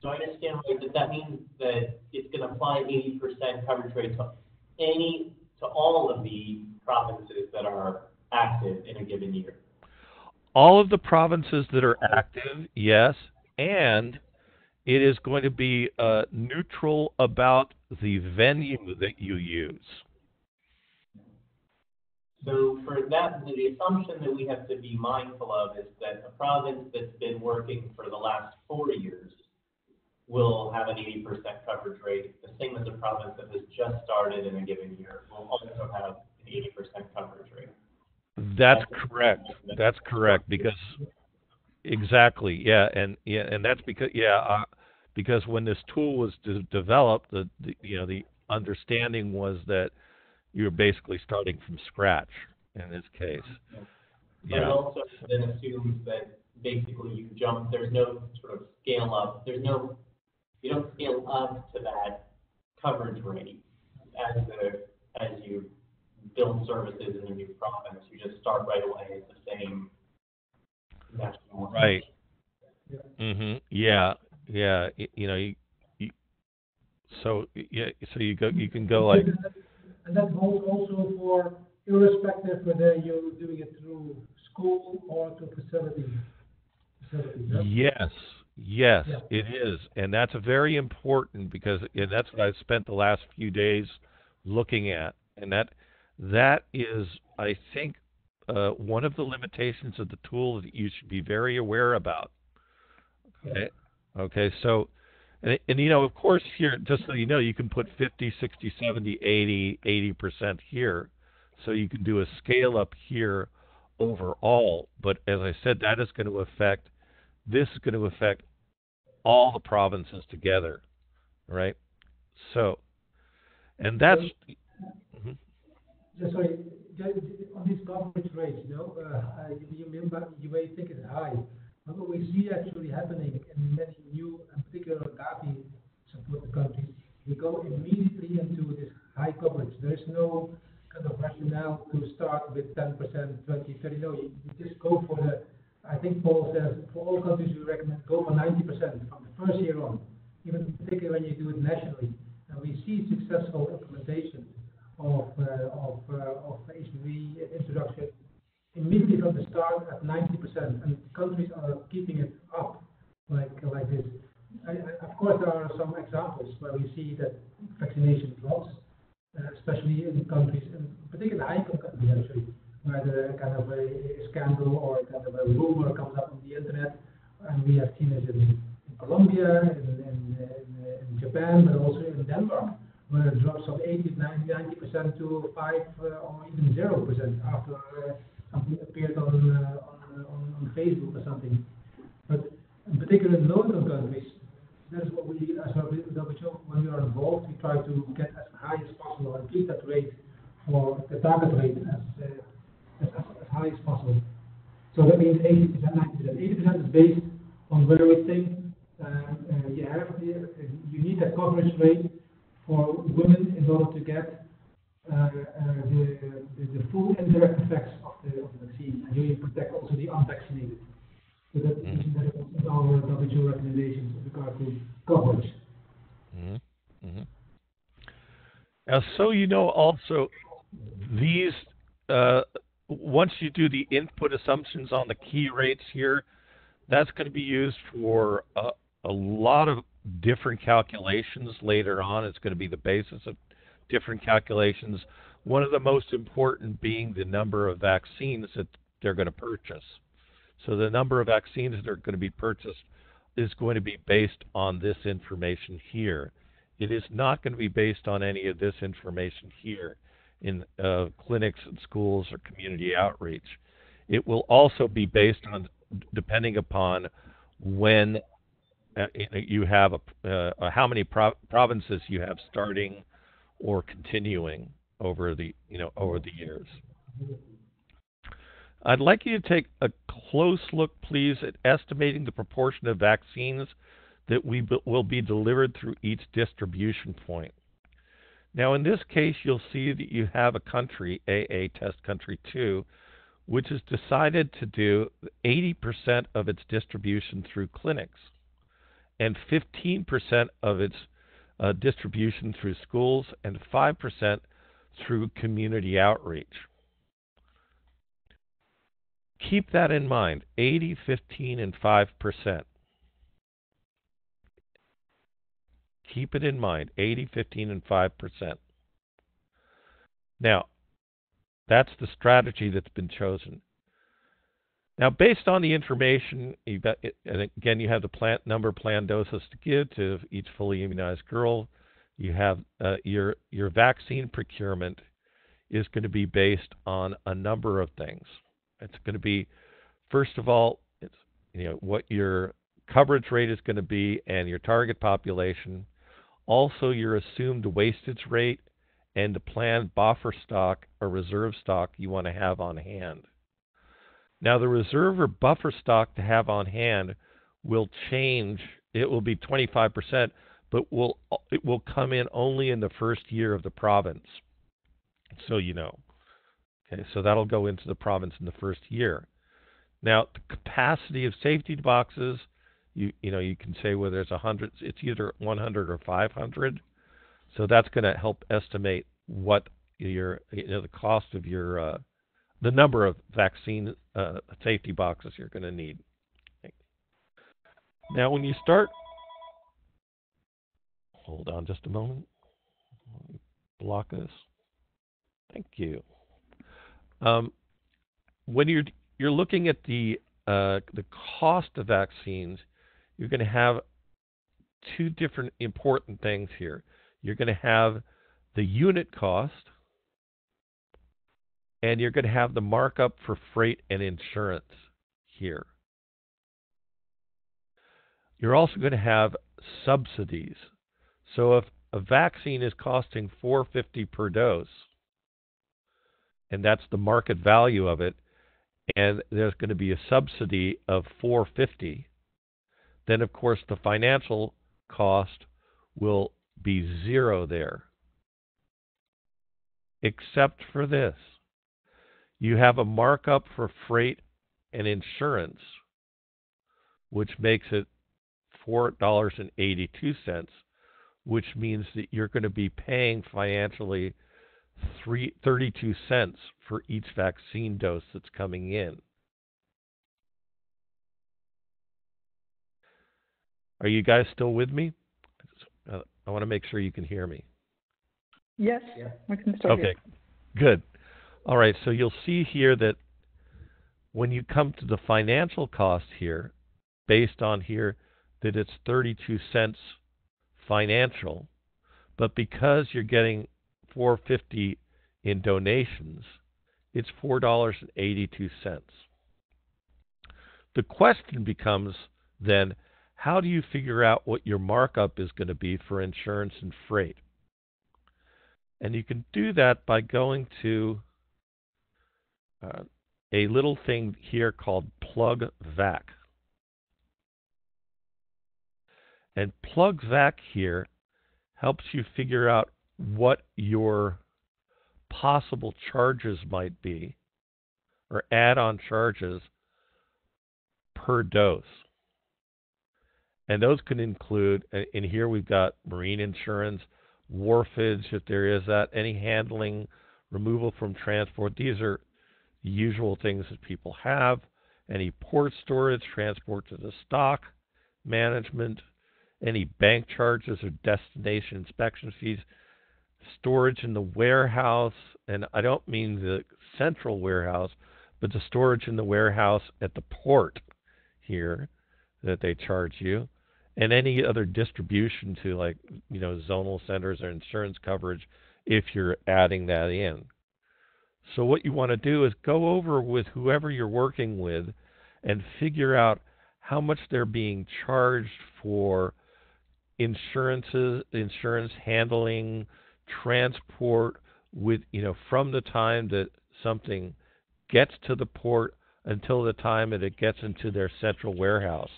do I understand right that that means that it's going to apply 80% coverage rate to all of the provinces that are active in a given year? All of the provinces that are active, yes, and it is going to be neutral about the venue that you use. So for that, the assumption that we have to be mindful of is that a province that's been working for the last 4 years will have an 80% coverage rate, the same as a province that has just started in a given year will also have an 80% coverage rate. That's correct. That's correct, because exactly, yeah, and that's because because when this tool was developed, the understanding was that you're basically starting from scratch in this case. But it also then assumes that basically you jump. There's no sort of scale up. You don't scale up to that coverage rate as you build services in a new province. You just start right away at the same national. Right. Mhm. Yeah. Yeah. So you can go like. And that holds also for irrespective whether you're doing it through school or to facility. Yes, yeah. It is, and that's very important because that's what I've spent the last few days looking at, and that is, I think, one of the limitations of the tool that you should be very aware about. Okay. Okay. So. And of course, here, just so you know, you can put 50, 60, 70, 80, 80% here. So you can do a scale up here overall. But as I said, this is going to affect all the provinces together, right? So, and that's... Sorry, on these coverage rates, you may think it's high. But what we see actually happening in many new, and particularly Gavi supported countries, we go immediately into this high coverage. There is no kind of rationale to start with 10%, 20, 30. No, you just go for I think Paul says, for all countries we recommend go for 90% from the first year on, even particularly when you do it nationally. And we see successful implementation of HPV introduction immediately from the start at 90%, and countries are keeping it up like this. Of course, there are some examples where we see that vaccination drops, especially in countries, and particularly high-income countries actually, where there kind of a scandal or kind of a rumor comes up on the internet, and we have seen it in Colombia, in Japan, but also in Denmark, where it drops from 80, 90% to 5 or even 0% after something appeared on Facebook or something. But in particular in low-income countries, that's what we, as WHO, when we are involved, we try to get as high as possible and keep that rate for the target rate as high as possible. So that means 80%, 90%. 80% is based on where we think you need a coverage rate for women in order to get the full indirect effects of the vaccine, and you protect also the unvaccinated. So that is our WHO recommendations with regard to coverage. Mm-hmm. Mm-hmm. Now, so also these once you do the input assumptions on the key rates here, that's going to be used for a lot of different calculations later on. It's going to be the basis of different calculations. One of the most important being the number of vaccines that they're going to purchase. So the number of vaccines that are going to be purchased is going to be based on this information here. It is not going to be based on any of this information here in clinics and schools or community outreach. It will also be based on, depending upon when you have how many provinces you have starting or continuing over the years. I'd like you to take a close look, please, at estimating the proportion of vaccines that will be delivered through each distribution point. Now, in this case, you'll see that you have a country, AA test country 2, which has decided to do 80% of its distribution through clinics and 15% of its distribution through schools and 5% through community outreach. Keep that in mind, 80, 15, and 5%. Keep it in mind, 80, 15, and 5%. Now, that's the strategy that's been chosen. Now, based on the information, you've got, and again, you have the number of planned doses to give to each fully immunized girl. You have your vaccine procurement is going to be based on a number of things. It's going to be, first of all, it's, what your coverage rate is going to be and your target population. Also, your assumed wastage rate and the planned buffer stock or reserve stock you want to have on hand. Now, the reserve or buffer stock to have on hand will change. It will be 25%, but it will come in only in the first year of the province. So you know. Okay, so that'll go into the province in the first year. Now, the capacity of safety boxes, you can say whether it's 100, it's either 100 or 500. So that's going to help estimate what the cost of your the number of vaccine safety boxes you're going to need. Okay. Now, when you start, hold on just a moment. Block this. Thank you. When you're looking at the cost of vaccines, you're going to have two different important things here. You're going to have the unit cost, and you're going to have the markup for freight and insurance here. You're also going to have subsidies. So if a vaccine is costing $4.50 per dose, and that's the market value of it, and there's going to be a subsidy of $4.50, then of course the financial cost will be zero there. Except for this. You have a markup for freight and insurance, which makes it $4.82, which means that you're going to be paying financially 32 cents for each vaccine dose that's coming in. Are you guys still with me? I want to make sure you can hear me. Yes, Yeah. we can start. Okay, good. All right, so you'll see here that when you come to the financial cost here, based on here that it's 32 cents financial, but because you're getting $4.50 in donations, it's $4.82. The question becomes then, how do you figure out what your markup is going to be for insurance and freight? And you can do that by going to a little thing here called Plug Vac. And Plug Vac here helps you figure out what your possible charges might be, or add-on charges per dose. And those can include, in here we've got marine insurance, wharfage, if there is that, any handling, removal from transport. These are the usual things that people have. Any port storage, transport to the stock, management, any bank charges or destination inspection fees, storage in the warehouse, and I don't mean the central warehouse, but the storage in the warehouse at the port here that they charge you, and any other distribution to, like, zonal centers or insurance coverage if you're adding that in. So what you want to do is go over with whoever you're working with and figure out how much they're being charged for insurance handling, transport, with from the time that something gets to the port until the time that it gets into their central warehouse.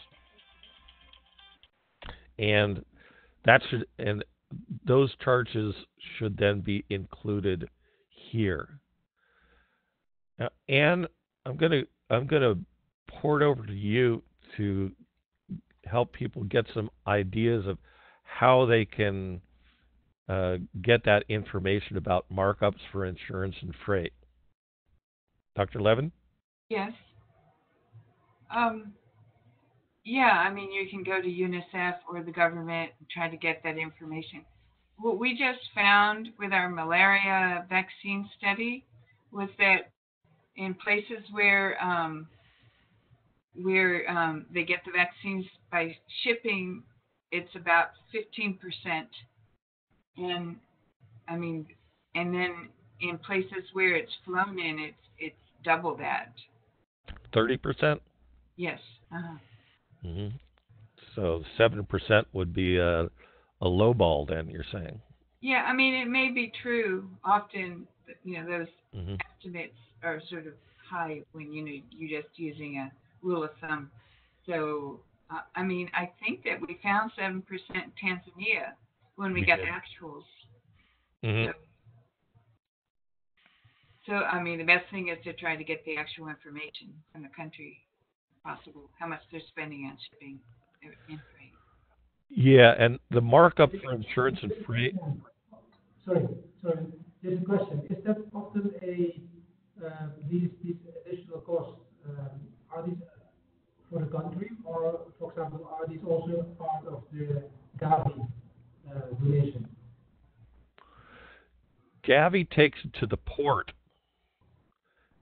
And those charges should then be included here. Now, Anne, I'm gonna pour it over to you to help people get some ideas of how they can get that information about markups for insurance and freight. Dr. Levin? Yes. Yeah, I mean, you can go to UNICEF or the government and try to get that information. What we just found with our malaria vaccine study was that in places where they get the vaccines by shipping, it's about 15%. And I mean, and then in places where it's flown in, it's double that. 30%? Yes. Uh-huh. Mm-hmm. So 7% would be a low ball, then, you're saying? Yeah, I mean, it may be true. Often, those estimates are sort of high when, you're just using a rule of thumb. So, I mean, I think that we found 7% in Tanzania when we got actuals. Mm-hmm. So, I mean, the best thing is to try to get the actual information from the country, if possible, how much they're spending on shipping and freight. Yeah, and the markup for insurance and freight. Sorry. There's a question. Is that often these additional costs, are these for the country, or, for example, are these also part of the Gavi relation? Gavi takes it to the port,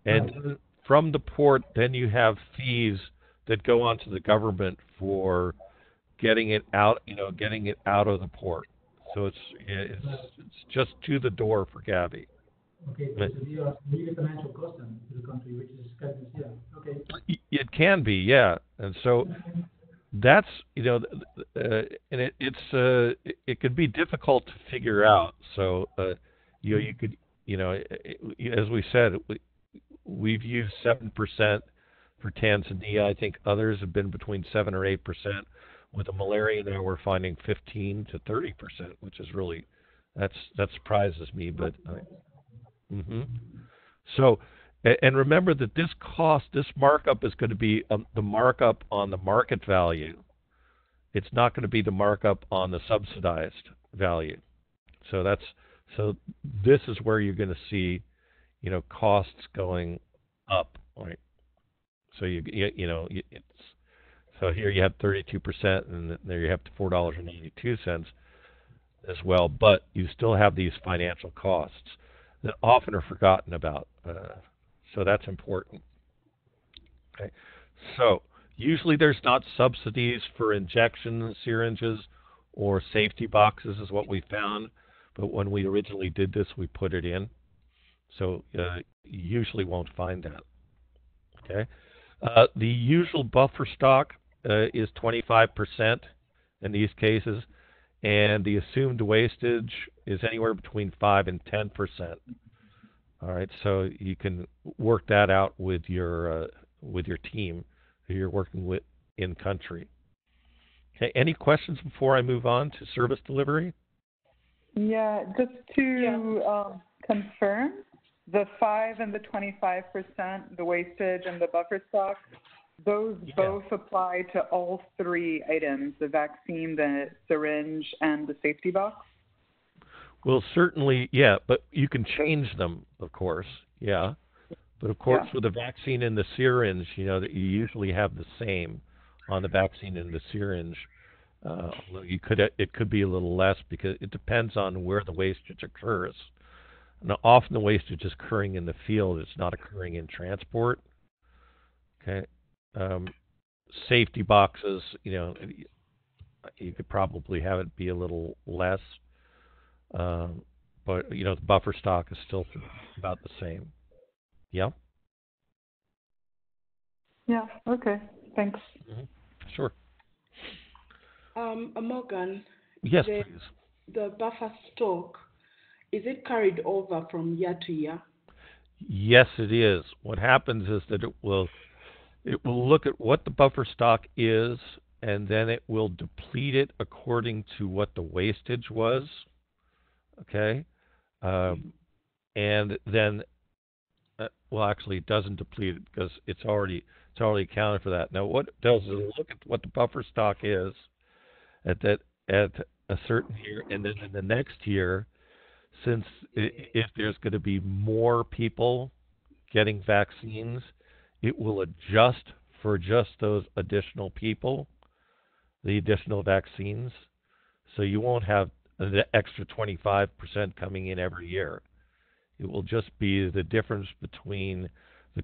and from the port, then you have fees that go on to the government for getting it out, getting it out of the port. So it's just to the door for Gavi. Okay, so these are really financial costs then to the country, which is kind of, yeah, okay. It can be, yeah, and so that's and it could be difficult to figure out. So you could as we said, we've used 7% for Tanzania. I think others have been between 7 or 8%. With the malaria now, we're finding 15 to 30%, which is really that surprises me. But so, and remember that this markup is going to be the markup on the market value. It's not going to be the markup on the subsidized value. So this is where you're going to see, costs going up, right? So so here you have 32%, and there you have $4.92 as well. But you still have these financial costs that often are forgotten about. So that's important. Okay. So usually there's not subsidies for injections, syringes, or safety boxes is what we found. But when we originally did this, we put it in. So you usually won't find that. Okay. The usual buffer stock is 25% in these cases, and the assumed wastage is anywhere between 5 and 10%. All right, so you can work that out with your team who you're working with in country. Okay, any questions before I move on to service delivery? Yeah, just to confirm, the 5 and the 25%, the wastage and the buffer stock, those both apply to all three items, the vaccine, the syringe, and the safety box? Well, certainly, yeah, but you can change them, of course, yeah. But, of course, with the vaccine and the syringe, that you usually have the same on the vaccine and the syringe. Although it could be a little less because it depends on where the wastage occurs. Now, often the wastage is occurring in the field. It's not occurring in transport. Okay. Safety boxes, you could probably have it be a little less. But, the buffer stock is still about the same. Yeah? Yeah, okay. Thanks. Mm-hmm. Sure. Morgan. Yes, please. The buffer stock, is it carried over from year to year? Yes, it is. What happens is that it will look at what the buffer stock is, and then it will deplete it according to what the wastage was. okay? And then, well, actually, it doesn't deplete it because it's already accounted for that. Now, what it does is look at what the buffer stock is at a certain year, and then in the next year, since if there's going to be more people getting vaccines, it will adjust for just those additional people, the additional vaccines. So you won't have the extra 25% coming in every year. It will just be the difference between the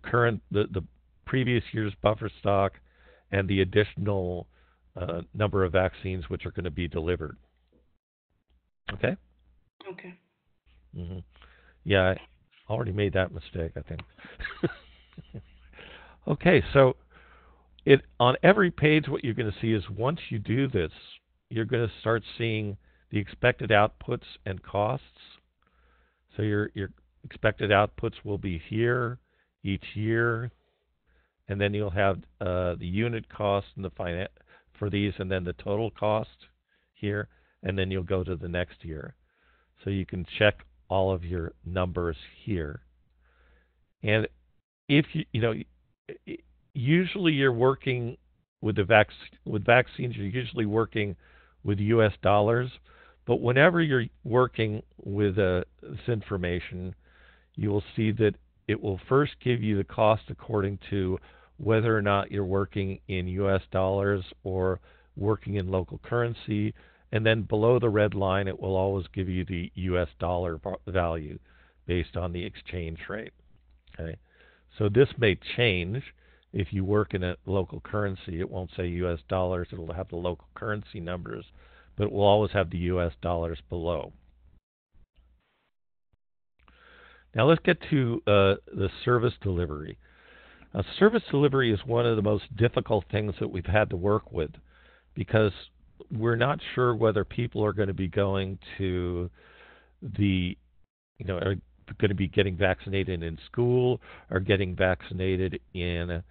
previous year's buffer stock and the additional number of vaccines which are going to be delivered. Okay? Okay. Mm-hmm. Yeah, I already made that mistake, I think. Okay, so on every page, what you're going to see is once you do this, you're going to start seeing the expected outputs and costs. So your expected outputs will be here each year, and then you'll have the unit cost and the for these, and then the total cost here, and then you'll go to the next year. So you can check all of your numbers here. And if usually you're working with vaccines, you're usually working with U.S. dollars. But whenever you're working with this information, you will see that it will first give you the cost according to whether or not you're working in U.S. dollars or working in local currency. And then below the red line, it will always give you the U.S. dollar value based on the exchange rate. Okay, so this may change if you work in a local currency. It won't say U.S. dollars. It'll have the local currency numbers, but it will always have the U.S. dollars below. Now let's get to the service delivery. Service delivery is one of the most difficult things that we've had to work with because we're not sure whether people are going to be going to are going to be getting vaccinated in school or getting vaccinated in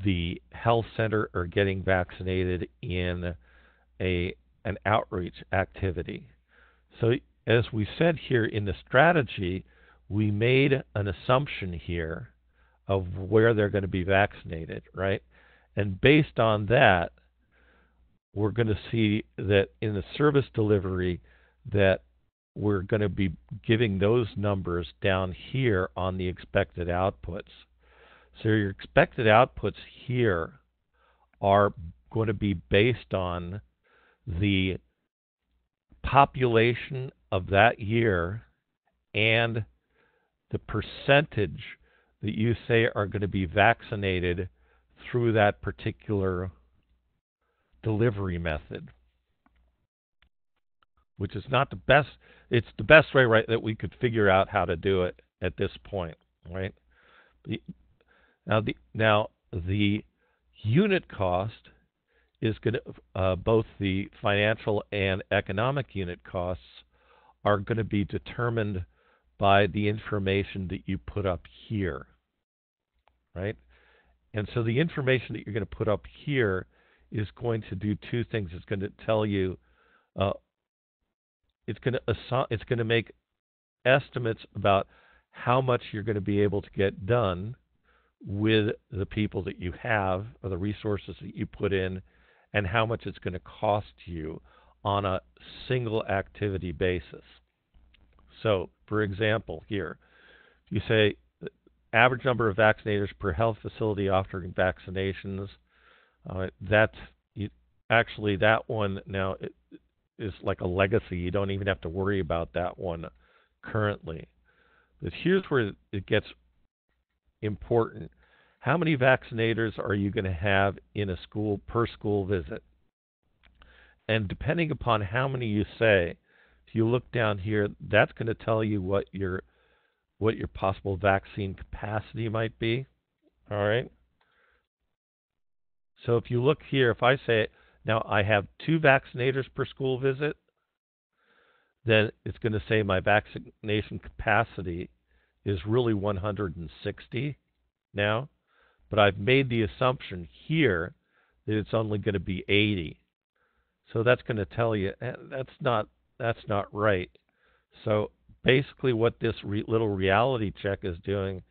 the health center or getting vaccinated in an outreach activity. So as we said here in the strategy, we made an assumption here of where they're going to be vaccinated, right? And based on that, we're going to see that in the service delivery that we're going to be giving those numbers down here on the expected outputs. So your expected outputs here are going to be based on the population of that year and the percentage that you say are going to be vaccinated through that particular delivery method, which is not the best. It's the best way, right, that we could figure out how to do it at this point, right? Now the unit cost is going to both the financial and economic unit costs are going to be determined by the information that you put up here, right? And so the information that you're going to put up here is going to do two things. It's going to tell you, it's going to make estimates about how much you're going to be able to get done with the people that you have or the resources that you put in, and how much it's going to cost you on a single activity basis. So, for example, here, you say average number of vaccinators per health facility offering vaccinations. Actually, that one now is like a legacy. You don't even have to worry about that one currently. But here's where it gets important. How many vaccinators are you going to have in a school per school visit? And depending upon how many you say, if you look down here, that's going to tell you what your possible vaccine capacity might be. All right. So if you look here, if I say, now I have 2 vaccinators per school visit, then it's going to say my vaccination capacity is really 160 now. But I've made the assumption here that it's only going to be 80. So that's going to tell you that's not right. So basically what this little reality check is doing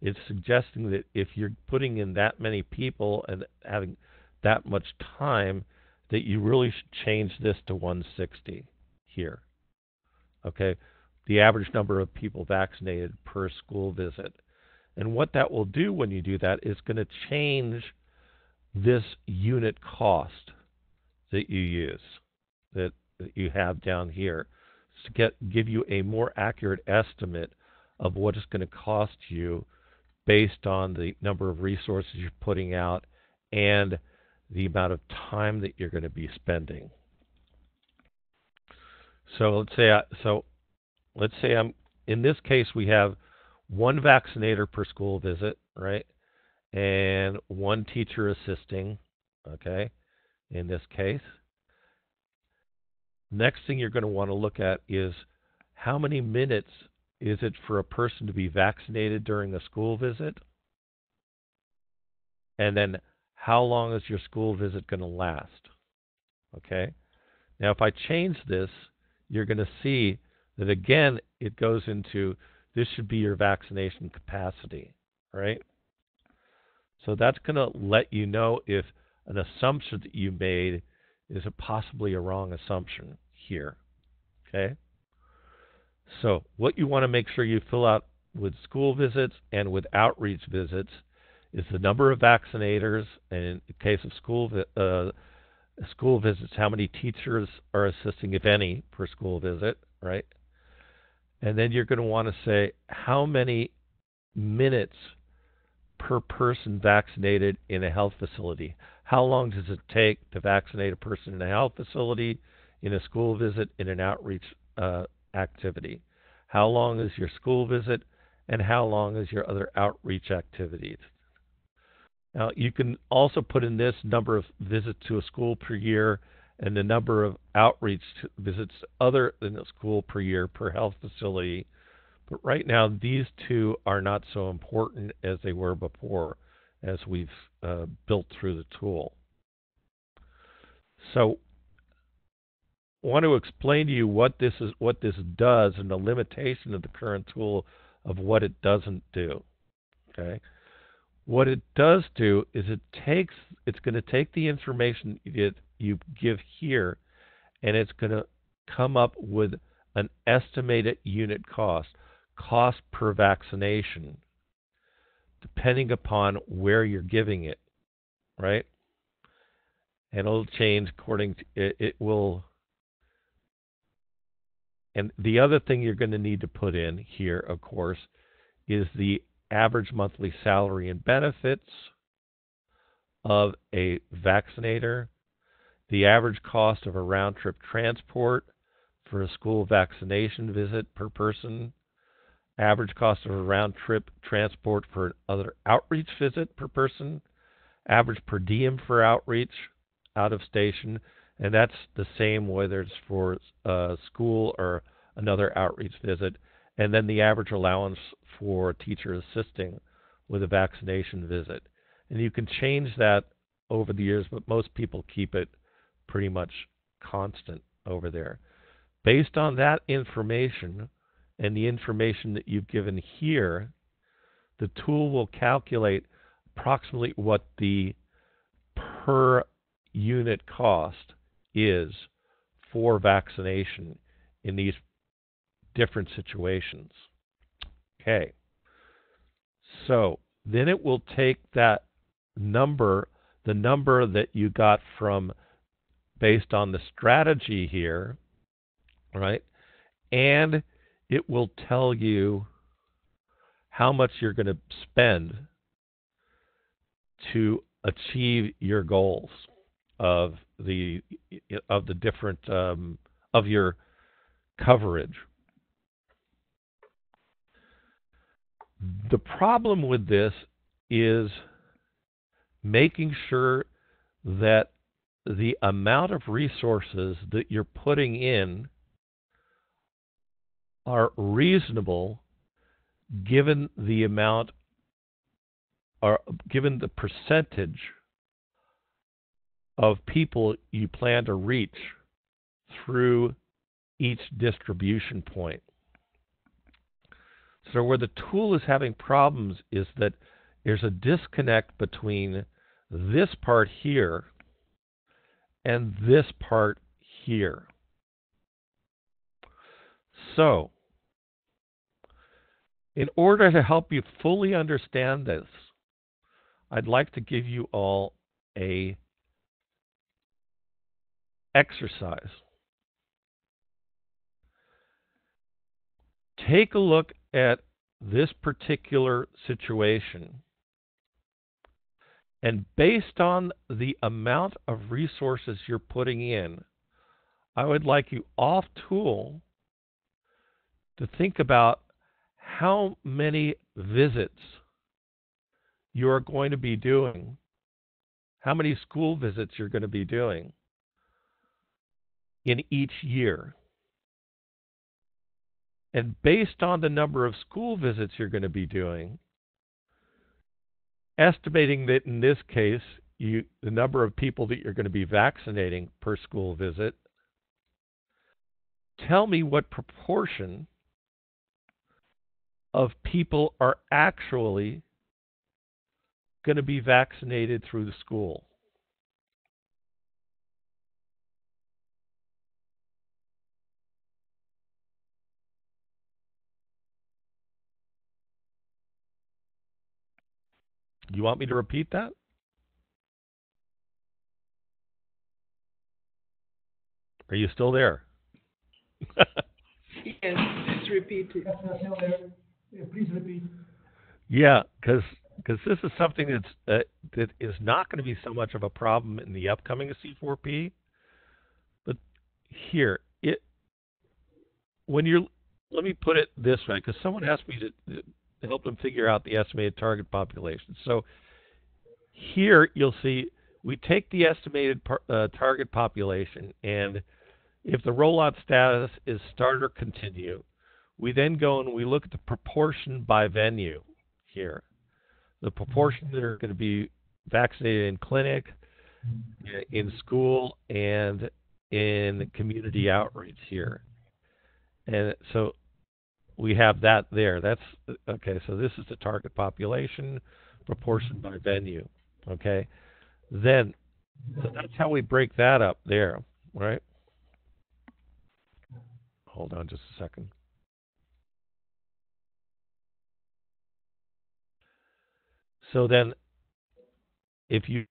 is suggesting that if you're putting in that many people and having that much time, that you really should change this to 160 here. Okay, the average number of people vaccinated per school visit. And what that will do when you do that is going to change this unit cost that you use, that you have down here, to give you a more accurate estimate of what it's going to cost you based on the number of resources you're putting out and the amount of time that you're going to be spending. So let's say I'm in this case we have one vaccinator per school visit, right? And one teacher assisting, okay, in this case. Next thing you're going to want to look at is how many minutes is it for a person to be vaccinated during a school visit? And then how long is your school visit going to last? Okay. Now, if I change this, you're going to see that, again, it goes into this should be your vaccination capacity, right? So that's going to let you know if an assumption that you made is possibly a wrong assumption here, okay? So what you want to make sure you fill out with school visits and with outreach visits is the number of vaccinators, and in the case of school visits, how many teachers are assisting, if any, per school visit, right? And then you're going to want to say how many minutes per person vaccinated in a health facility. How long does it take to vaccinate a person in a health facility, in a school visit, in an outreach activity? How long is your school visit, and how long is your other outreach activities? Now, you can also put in this number of visits to a school per year and the number of outreach visits other than a school per year per health facility. But right now, these two are not so important as they were before, as we've built through the tool. So I want to explain to you what this does and the limitation of the current tool of what it doesn't do. Okay, what it does do is it's going to take the information you give here, and it's going to come up with an estimated unit cost per vaccination, depending upon where you're giving it, right? And it'll change according to it will. And the other thing you're going to need to put in here, of course, is the average monthly salary and benefits of a vaccinator, the average cost of a round-trip transport for a school vaccination visit per person, average cost of a round-trip transport for another outreach visit per person, average per diem for outreach out of station, and that's the same whether it's for school or another outreach visit, and then the average allowance for teacher assisting with a vaccination visit. And you can change that over the years, but most people keep it pretty much constant over there. Based on that information and the information that you've given here, the tool will calculate approximately what the per unit cost is for vaccination in these different situations. Okay. So then it will take that number, the number that you got from based on the strategy here, right? And it will tell you how much you're going to spend to achieve your goals of the different of your coverage. The problem with this is making sure that the amount of resources that you're putting in are reasonable given the amount or given the percentage of people you plan to reach through each distribution point. So where the tool is having problems is that there's a disconnect between this part here and this part here. So, in order to help you fully understand this, I'd like to give you all a exercise. Take a look at this particular situation, and based on the amount of resources you're putting in, I would like you off tool to think about how many visits you are going to be doing, how many school visits you're going to be doing in each year. And based on the number of school visits you're going to be doing, estimating that in this case, the number of people that you're going to be vaccinating per school visit, tell me what proportion of people are actually going to be vaccinated through the school. You want me to repeat that? Are you still there? Yes, just repeat it. Please repeat. Yeah, because this is something that is not going to be so much of a problem in the upcoming C4P, but here let me put it this way, because someone asked me to help them figure out the estimated target population. So here you'll see we take the estimated target population, and if the rollout status is start or continue, we then go and we look at the proportion by venue here. The proportion that are going to be vaccinated in clinic, in school, and in community outreach here. And so we have that there. That's okay. So this is the target population, proportion by venue. Okay. Then, so that's how we break that up there, right? Hold on just a second. So then, if you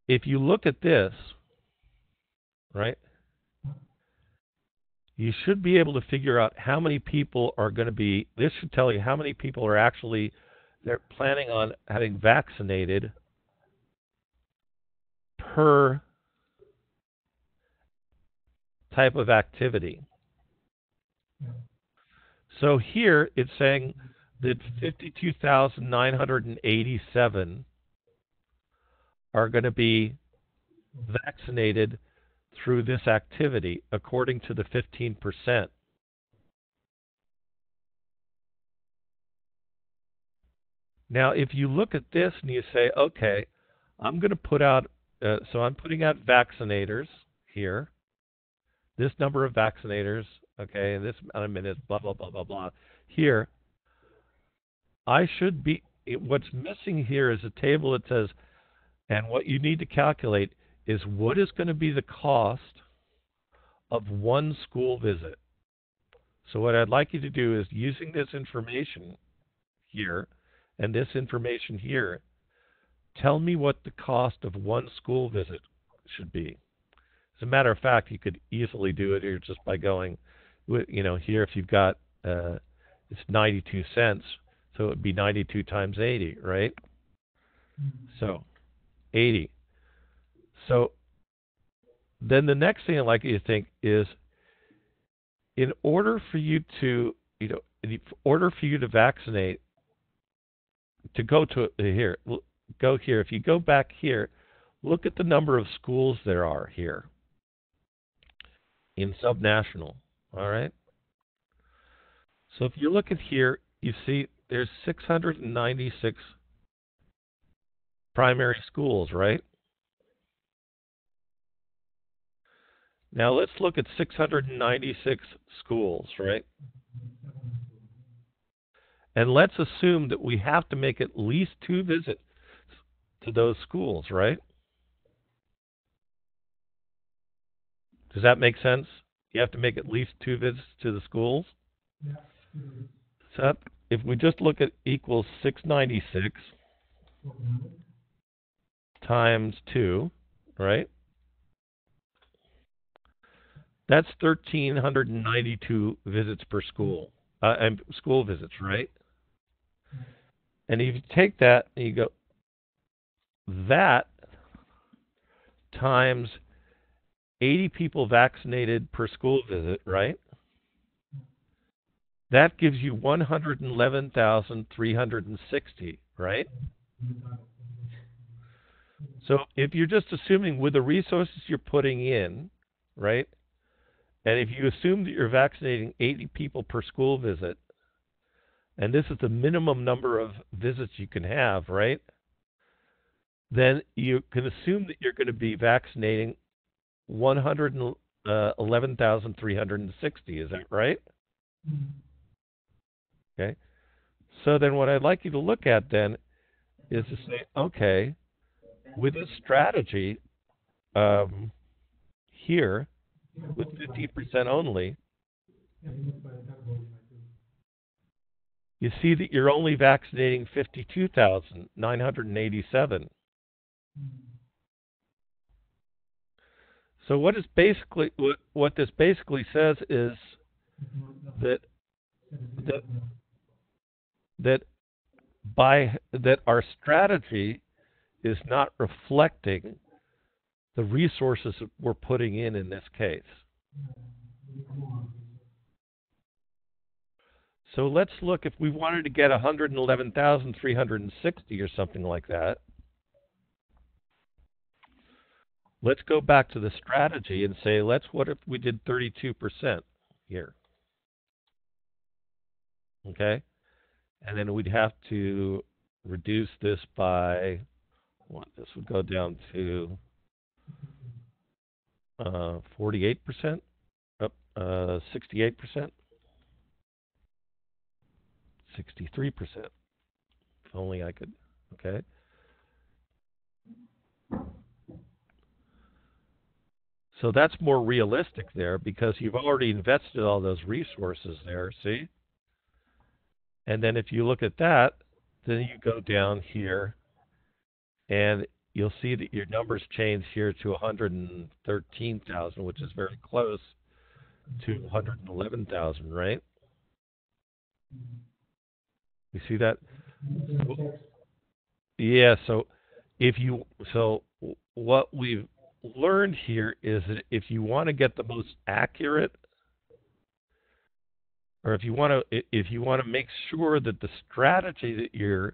look at this, right, you should be able to figure out how many people are going to be. This should tell you how many people are actually they're planning on having vaccinated per type of activity. So here it's saying that 52,987 are going to be vaccinated through this activity according to the 15%. Now, if you look at this and you say, okay, I'm going to put out, so I'm putting out vaccinators here, this number of vaccinators, okay, and this amount of minutes, blah, blah, blah, blah, blah. Here, I should be, what's missing here is a table that says, and what you need to calculate is what is going to be the cost of one school visit. So what I'd like you to do is using this information here and this information here, tell me what the cost of one school visit should be. As a matter of fact, you could easily do it here just by going, here if you've got, it's 92 cents, so it would be 92 times 80, right? So 80. So then the next thing I'd like you to think is, in order for you to, in order for you to vaccinate, to go to here, go here. If you go back here, look at the number of schools there are here in SubNational. All right. So if you look at here, you see there's 696 primary schools, right? Now let's look at 696 schools, right? And let's assume that we have to make at least 2 visits to those schools, right? Does that make sense? You have to make at least 2 visits to the schools? Yeah. So if we just look at equals 696 times 2, right? That's 1,392 visits per school, and school visits, right? And if you take that and you go, that times 80 people vaccinated per school visit, right? That gives you 111,360, right? So if you're just assuming with the resources you're putting in, right? And if you assume that you're vaccinating 80 people per school visit, and this is the minimum number of visits you can have, right? Then you can assume that you're going to be vaccinating 111,360. Is that right? Okay. So then what I'd like you to look at then is to say, okay, with this strategy here, with 50% only, you see that you're only vaccinating 52,987. So what is basically what this basically says is that our strategy is not reflecting the resources that we're putting in this case. So let's look, if we wanted to get 111,360 or something like that, let's go back to the strategy and say, what if we did 32% here? Okay? And then we'd have to reduce this by, this would go down to 48%, 68%, 63%. If only I could, okay? So that's more realistic there because you've already invested all those resources there, see? And then if you look at that, then you go down here and you'll see that your numbers change here to 113,000, which is very close to 111,000, right? You see that? Yeah, so what we've learned here is that if you want to get the most accurate, or if you want to make sure that the strategy that you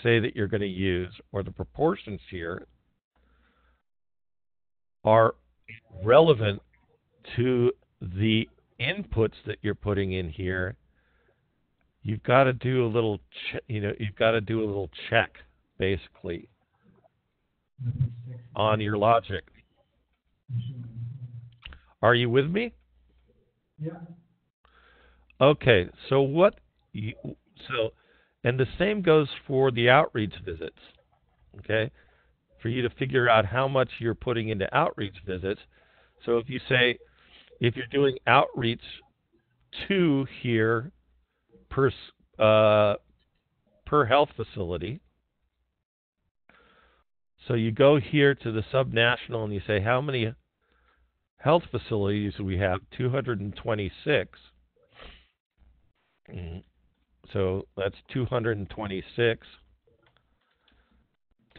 say that you're going to use, or the proportions here, are relevant to the inputs that you're putting in here, you've got to do a little, check, basically, on your logic. Are you with me? Yeah. Okay, and the same goes for the outreach visits, okay? For you to figure out how much you're putting into outreach visits. So if you say, if you're doing outreach 2 here per health facility, so you go here to the SubNational and you say, how many health facilities do we have? 226. So that's 226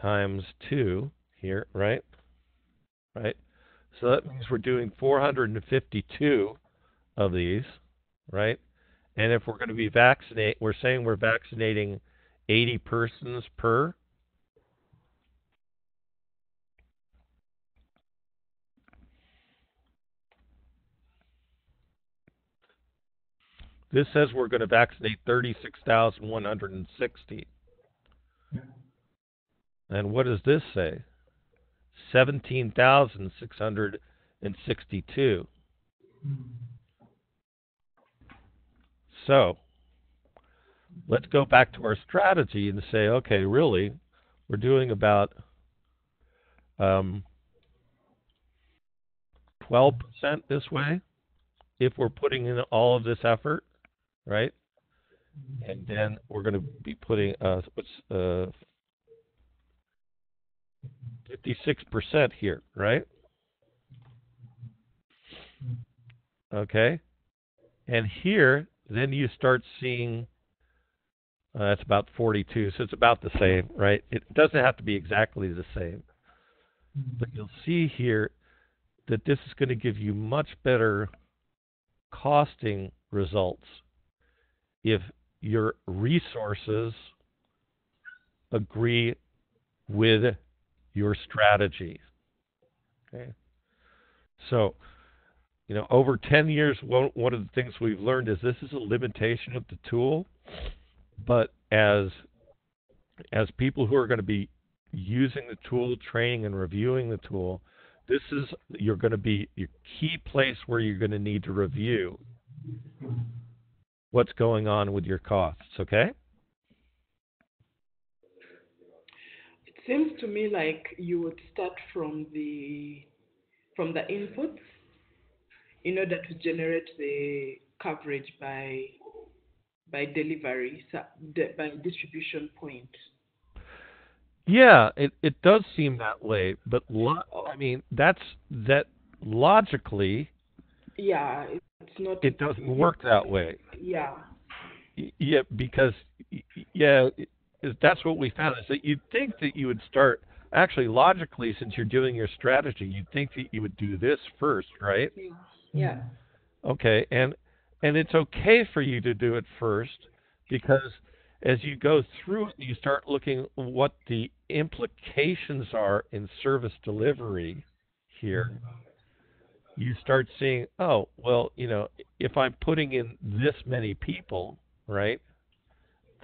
times 2 here, right? Right. So that means we're doing 452 of these, right? And if we're going to be we're saying we're vaccinating 80 persons per. This says we're going to vaccinate 36,160. And what does this say? 17,600 and 62. So let's go back to our strategy and say, okay, really, we're doing about 12% this way if we're putting in all of this effort, right? And then we're going to be putting 56% here, right? Okay. And here, then you start seeing that's about 42, so it's about the same, right? It doesn't have to be exactly the same. But you'll see here that this is going to give you much better costing results if your resources agree with your strategy. Okay. So, over 10 years, one of the things we've learned is this is a limitation of the tool. But as people who are going to be using the tool, training and reviewing the tool, you're going to be your key place where you're going to need to review what's going on with your costs, okay? It seems to me like you would start from the inputs in order to generate the coverage by delivery, by distribution point. Yeah, it does seem that way, but that logically. Yeah, it's not. It doesn't work that way. Yeah. Yeah, because that's what we found is that you'd think that you would start actually logically, since you're doing your strategy, you'd think that you would do this first, right? Yeah. Okay, and it's okay for you to do it first, because as you go through it, you start looking what the implications are in service delivery here. You start seeing, oh, well, if I'm putting in this many people, right,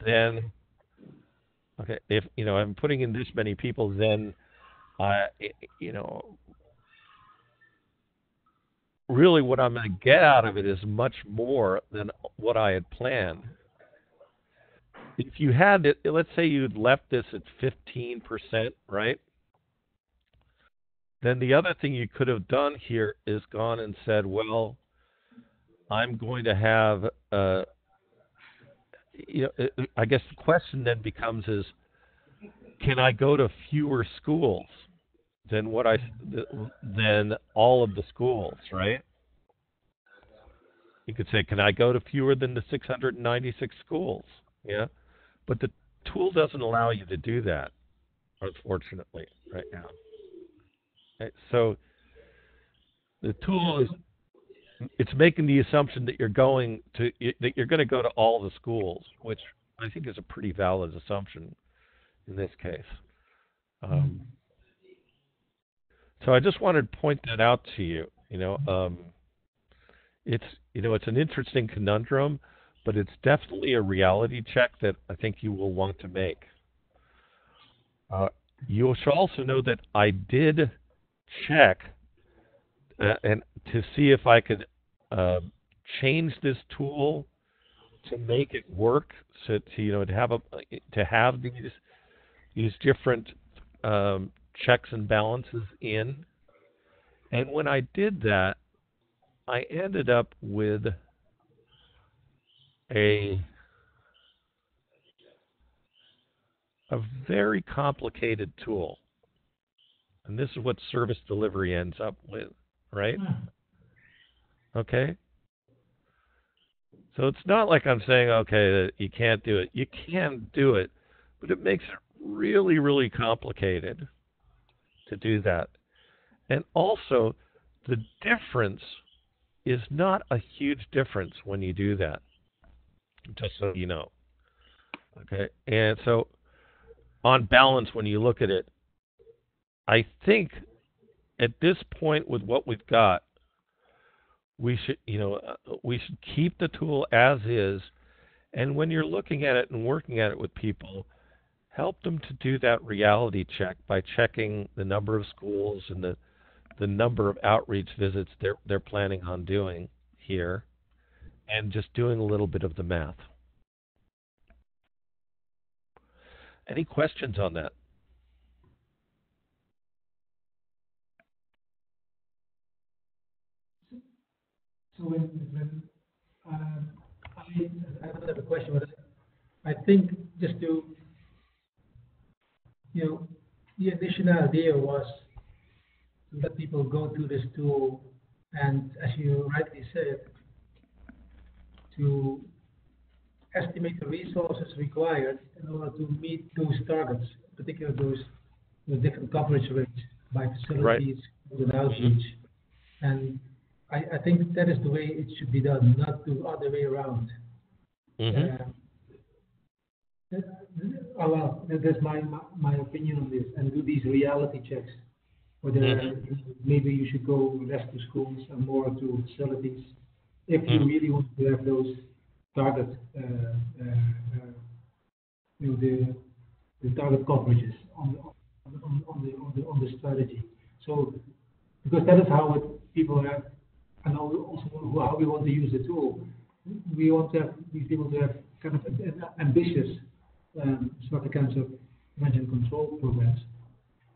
then, okay, if, I'm putting in this many people, then, really what I'm going to get out of it is much more than what I had planned. If you had it, let's say you'd left this at 15%, right? Then the other thing you could have done here is gone and said, well, I'm going to have, I guess the question then becomes is, can I go to fewer schools than than all of the schools, right? You could say, can I go to fewer than the 696 schools? Yeah. But the tool doesn't allow you to do that, unfortunately, right now. Okay, so the tool it's making the assumption that you're going to go to all the schools, which I think is a pretty valid assumption in this case. So I just wanted to point that out to you. It's an interesting conundrum, but it's definitely a reality check that I think you will want to make. You should also know that I did check and to see if I could change this tool to make it work, so to have these different checks and balances in. And when I did that, I ended up with a very complicated tool. And this is what service delivery ends up with, right? Okay? So it's not like I'm saying, okay, that you can't do it. You can do it, but it makes it really, really complicated to do that. And also, the difference is not a huge difference when you do that, just so you know. Okay? And so, on balance, when you look at it, I think at this point with what we've got, we should keep the tool as is, and when you're looking at it and working at it with people, help them to do that reality check by checking the number of schools and the number of outreach visits they're planning on doing here, and just doing a little bit of the math. Any questions on that? So when I don't have a question, but I think just to, the initial idea was to let people go through this tool, and as you rightly said, to estimate the resources required in order to meet those targets, particularly those different coverage rates by facilities with outreach. And I think that is the way it should be done, not the other way around. Well, that's my opinion on this, and do these reality checks. Whether maybe you should go less to schools and more to facilities, if you really want to have those target, the target coverages on the strategy. So, because that is how people have, and also how we want to use the tool. We want to have these people to have kind of ambitious cervical cancer prevention control programs,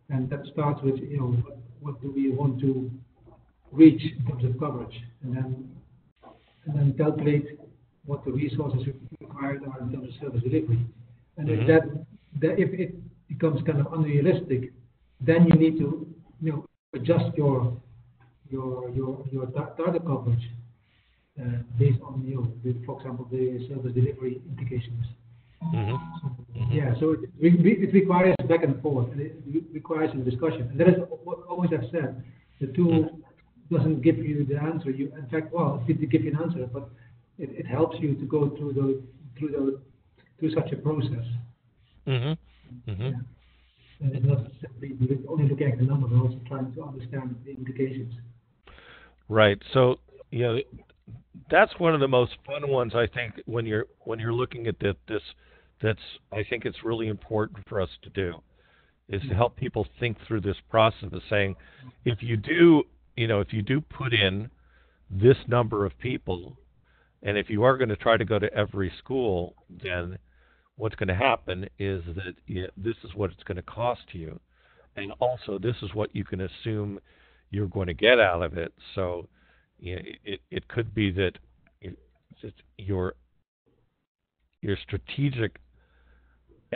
and that starts with what do we want to reach in terms of coverage, and then calculate what the resources required are in terms of service delivery. And if if it becomes kind of unrealistic, then you need to adjust your target coverage based on for example, the service delivery implications. So it requires back and forth, and it requires a discussion. And that is what always I've said. The tool doesn't give you the answer. In fact, it did give you an answer, but it helps you to go through such a process. And it's not simply only looking at the number, but also trying to understand the implications. Right. So that's one of the most fun ones, I think, when you're looking at this. I think it's really important for us to do, is to help people think through this process of saying, if you do put in this number of people, and if you are going to try to go to every school, then what's going to happen is that this is what it's going to cost you, and also this is what you can assume you're going to get out of it. So it could be that your strategic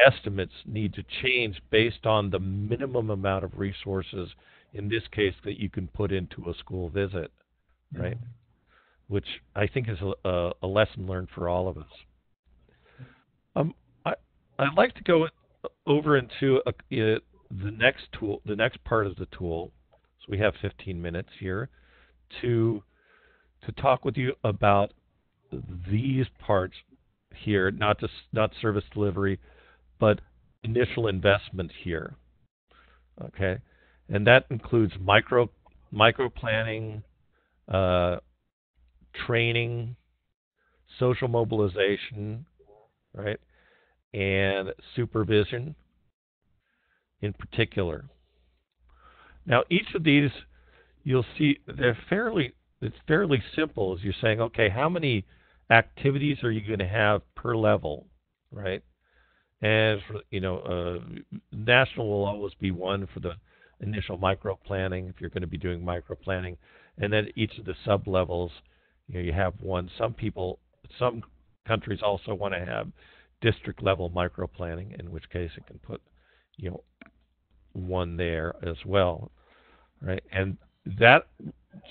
estimates need to change based on the minimum amount of resources, in this case, that you can put into a school visit, right? Which I think is a lesson learned for all of us. I'd like to go over into the next tool, the next part of the tool. So we have 15 minutes here to talk with you about these parts here, not service delivery, but initial investment here. Okay, and that includes micro planning, training, social mobilization, right, and supervision in particular. Now, each of these, you'll see it's fairly simple. As you're saying, okay, how many activities are you going to have per level, right? And for, national will always be one for the initial micro planning, if you're going to be doing micro planning, and then each of the sub levels, you have one. Some countries also want to have district level micro planning, in which case it can put one there as well, right? And that,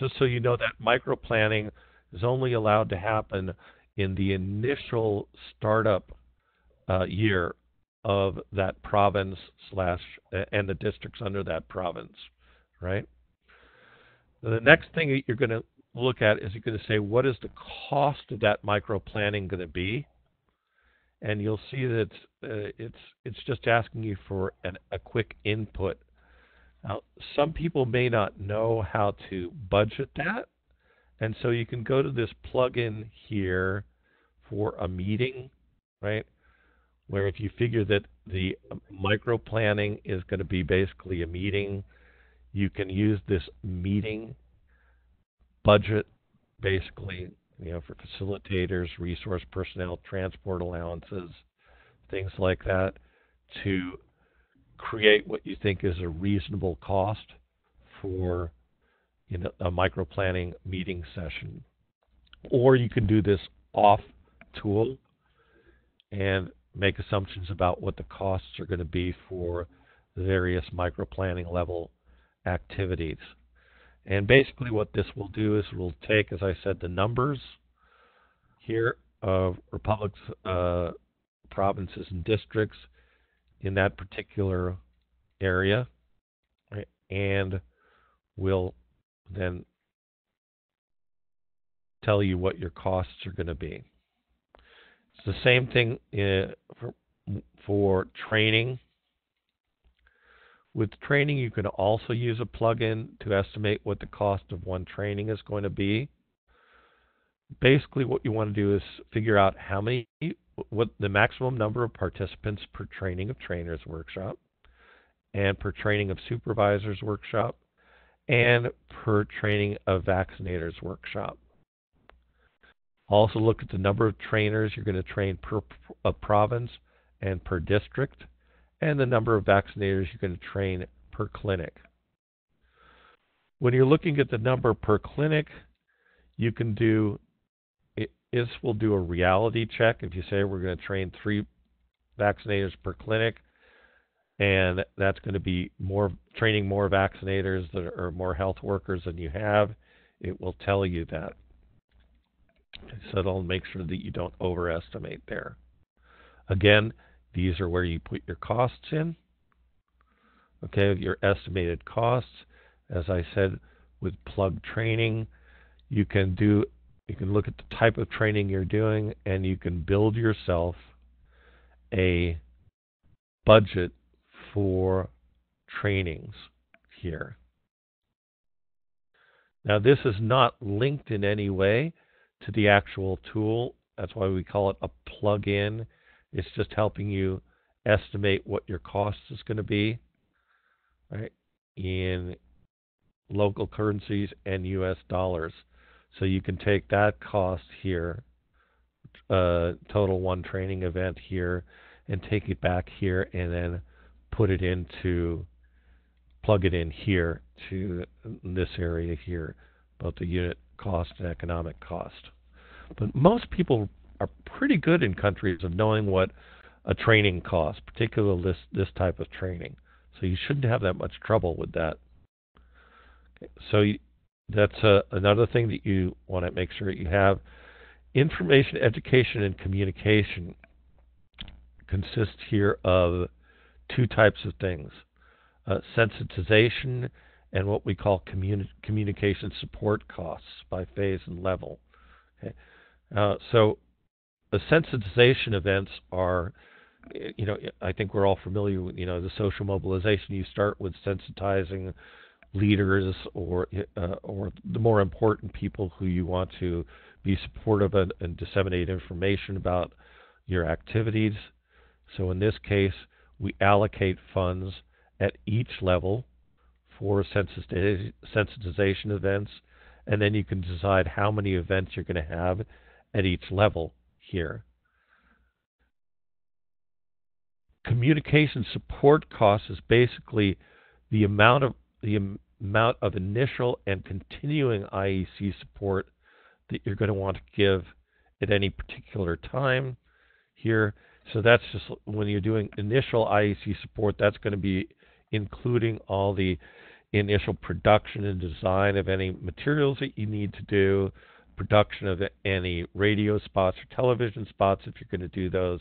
just so you know, that micro planning is only allowed to happen in the initial startup year of that province and the districts under that province, right? The next thing that you're going to look at is you're going to say, what is the cost of that micro planning going to be? And you'll see that it's just asking you for a quick input. Now, some people may not know how to budget that, and so you can go to this plugin here for a meeting, right? Where if you figure that the micro planning is going to be basically a meeting, you can use this meeting budget, basically, for facilitators, resource personnel, transport allowances, things like that, to create what you think is a reasonable cost for a micro-planning meeting session. Or you can do this off tool and make assumptions about what the costs are going to be for the various micro-planning level activities. And basically what this will do is we'll take, as I said, the numbers here of republics, provinces, and districts in that particular area, right? And we'll then tell you what your costs are going to be. It's the same thing for training. With training, you can also use a plugin to estimate what the cost of one training is going to be. Basically, what you want to do is figure out what the maximum number of participants per training of trainers workshop, and per training of supervisors workshop, and per training of vaccinators workshop. Also look at the number of trainers you're going to train per province and per district, and the number of vaccinators you're going to train per clinic. When you're looking at the number per clinic, you can do, this will do a reality check. If you say we're going to train 3 vaccinators per clinic, and that's going to be training more vaccinators or more health workers than you have, it will tell you that. So it'll make sure that you don't overestimate there. Again, these are where you put your costs in. Okay, your estimated costs. As I said, with plug training, you can look at the type of training you're doing, and you can build yourself a budget for trainings here. Now, this is not linked in any way to the actual tool. That's why we call it a plug-in. It's just helping you estimate what your cost is going to be, right, in local currencies and US dollars. So you can take that cost here, total one training event here, and take it back here and then plug it in here to this area here, both the unit cost and economic cost. But most people are pretty good in countries of knowing what a training costs, particularly this type of training. So you shouldn't have that much trouble with that. Okay, so that's another thing that you want to make sure that you have. Information, education, and communication consists here of 2 types of things. Sensitization and what we call communication support costs by phase and level. Okay. So the sensitization events are, I think we're all familiar with, the social mobilization. You start with sensitizing leaders or the more important people who you want to be supportive of and disseminate information about your activities. So in this case, we allocate funds at each level for sensitization events, and then you can decide how many events you're going to have at each level here. Communication support costs is basically the amount of initial and continuing IEC support that you're going to want to give at any particular time here. So that's just when you're doing initial IEC support, that's going to be including all the initial production and design of any materials that you need to do, production of any radio spots or television spots if you're going to do those,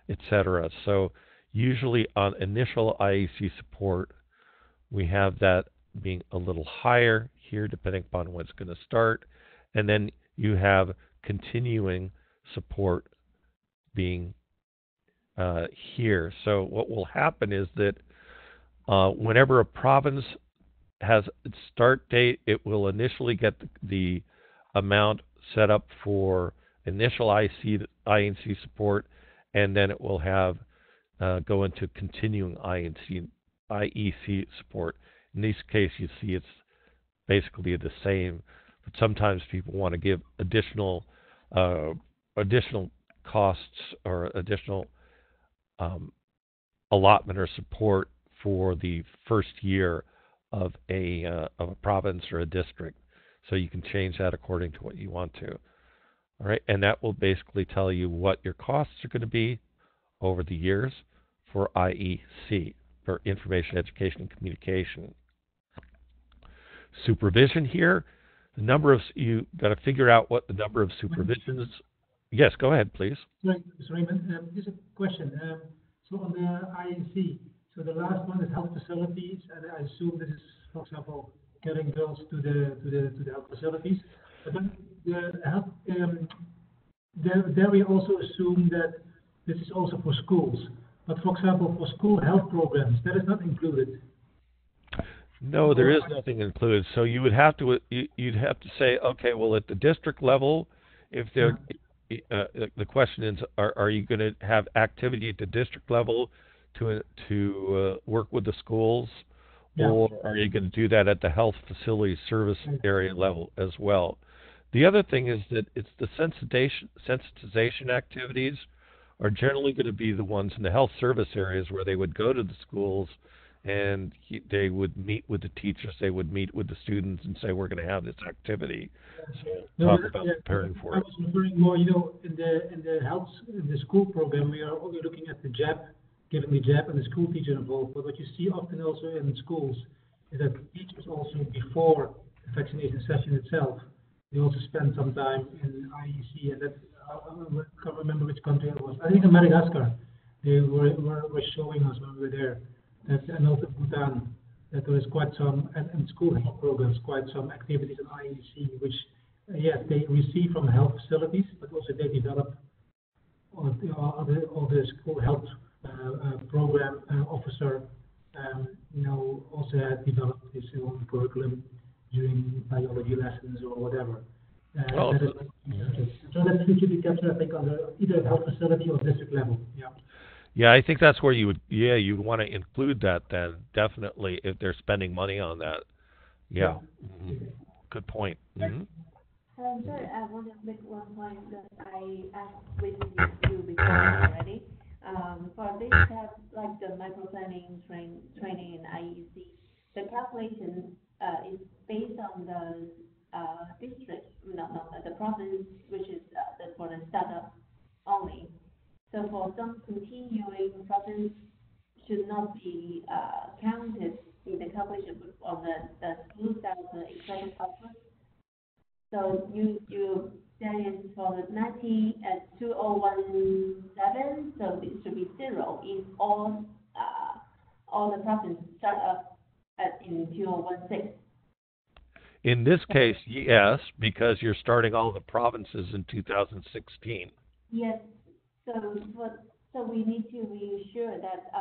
etc. So usually on initial IEC support, we have that being a little higher here depending upon when it's going to start. And then you have continuing support being here. So what will happen is that whenever a province has its start date, it will initially get the amount set up for initial INC support, and then it will have go into continuing IEC support. In this case, you see it's basically the same, but sometimes people want to give additional costs or additional allotment or support for the first year of a province or a district. So you can change that according to what you want to. All right, and that will basically tell you what your costs are going to be over the years for IEC, for Information, Education, and Communication. Supervision here, the number of, you got to figure out what the number of supervisions. Yes, go ahead, please. Sorry, Mr. Raymond, just a question. So on the INC, so the last one is health facilities, and I assume this is, for example, getting girls to the health facilities. But then the health, there we also assume that this is also for schools. But for example, for school health programs, that is not included. No, there is nothing included. So you would have to you'd have to say, okay, well, at the district level, if there, the question is, are you going to have activity at the district level to work with the schools, or are you going to do that at the health facility service area level as well? The other thing is that it's the sensitization activities are generally going to be the ones in the health service areas where they would go to the schools and they would meet with the teachers, they would meet with the students and say, we're going to have this activity. So talk about preparing for it. I was referring more, in the school program, we are only looking at the jab, giving the jab and the school teacher involved. But what you see often also in schools is that teachers also, before the vaccination session itself, they also spend some time in IEC, and that, I can't remember which country it was. I think in Madagascar, they were showing us when we were there, and also Bhutan, that there is quite some, and school health programs, quite some activities in IEC, which, they receive from health facilities, but also they develop all the school health program officer, also had developed his own curriculum during biology lessons or whatever. So that should be captured, I think, on either health facility or district level. Yeah, I think that's where you would, you'd want to include that then, definitely, if they're spending money on that. Yeah. Mm-hmm. Good point. Mm-hmm. Sorry, I want to make one point that I asked with you before already. For this type, like the micro-planning training in IEC, the calculation is based on the district, the province, which is for the startup only. So for some continuing province should not be counted in the calculation of the school staff, the expected output. So you that is for the 90 at 2017, so it should be 0 if all the provinces start up in 2016. In this case, yes, because you're starting all the provinces in 2016. Yes. So we need to be sure that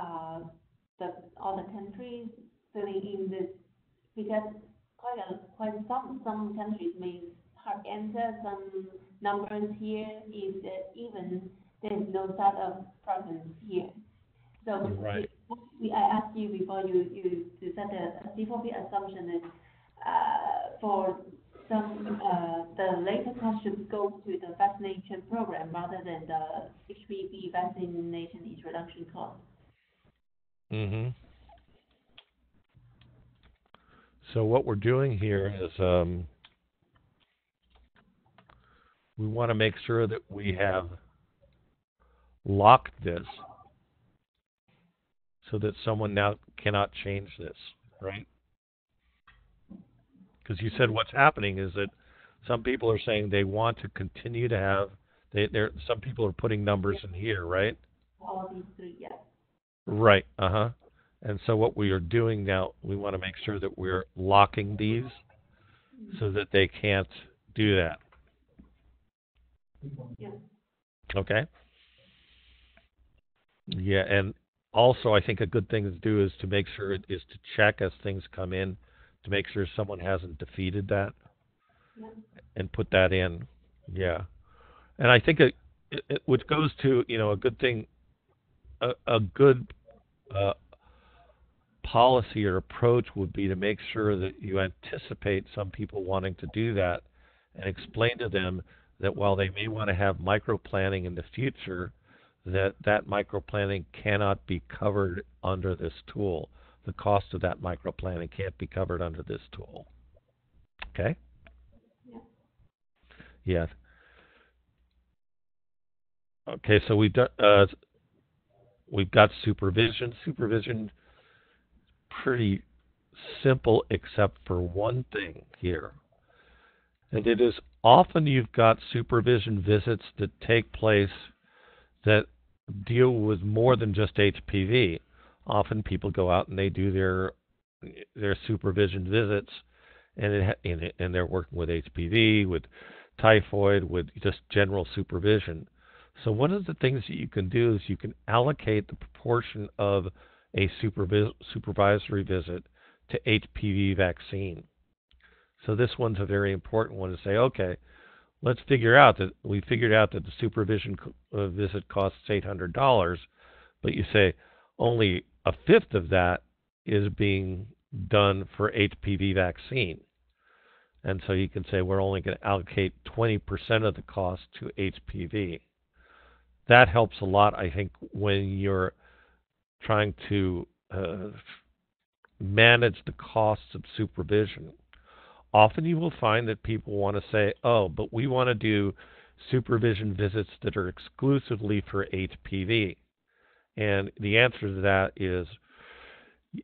all the countries filling in this, because quite some countries may hard enter some numbers here if even there is no start of province here. So right. I asked you before you set a C4P assumption that for some the later cost should go to the vaccination program rather than the HPV vaccination introduction cost. Mm-hmm. So what we're doing here is we want to make sure that we have locked this so that someone now cannot change this, right? Because you said what's happening is that some people are saying they want to continue to have, some people are putting numbers in here, right? All these three, yes. Right, And so what we are doing now, we want to make sure that we're locking these so that they can't do that. Yeah. Okay? Yeah, and also I think a good thing to do is to make sure is to check as things come in to make sure someone hasn't defeated that and put that in. Yeah. And I think which goes to, a good thing, a good policy or approach would be to make sure that you anticipate some people wanting to do that and explain to them that while they may want to have micro-planning in the future, that micro-planning cannot be covered under this tool. The cost of that micro-planning can't be covered under this tool. Okay? Yeah. Okay, so we've got supervision. Supervision, pretty simple except for one thing here. And it is often you've got supervision visits that take place that deal with more than just HPV. Often people go out and they do their supervision visits, and they're working with HPV, with typhoid, with just general supervision. So one of the things that you can do is you can allocate the proportion of a supervisory visit to HPV vaccine. So this one's a very important one to say, okay, let's figure out that we figured out that the supervision visit costs $800, but you say only a fifth of that is being done for HPV vaccine. And so you can say we're only going to allocate 20% of the cost to HPV. That helps a lot, I think, when you're trying to manage the costs of supervision. Often you will find that people want to say, oh, but we want to do supervision visits that are exclusively for HPV. And the answer to that is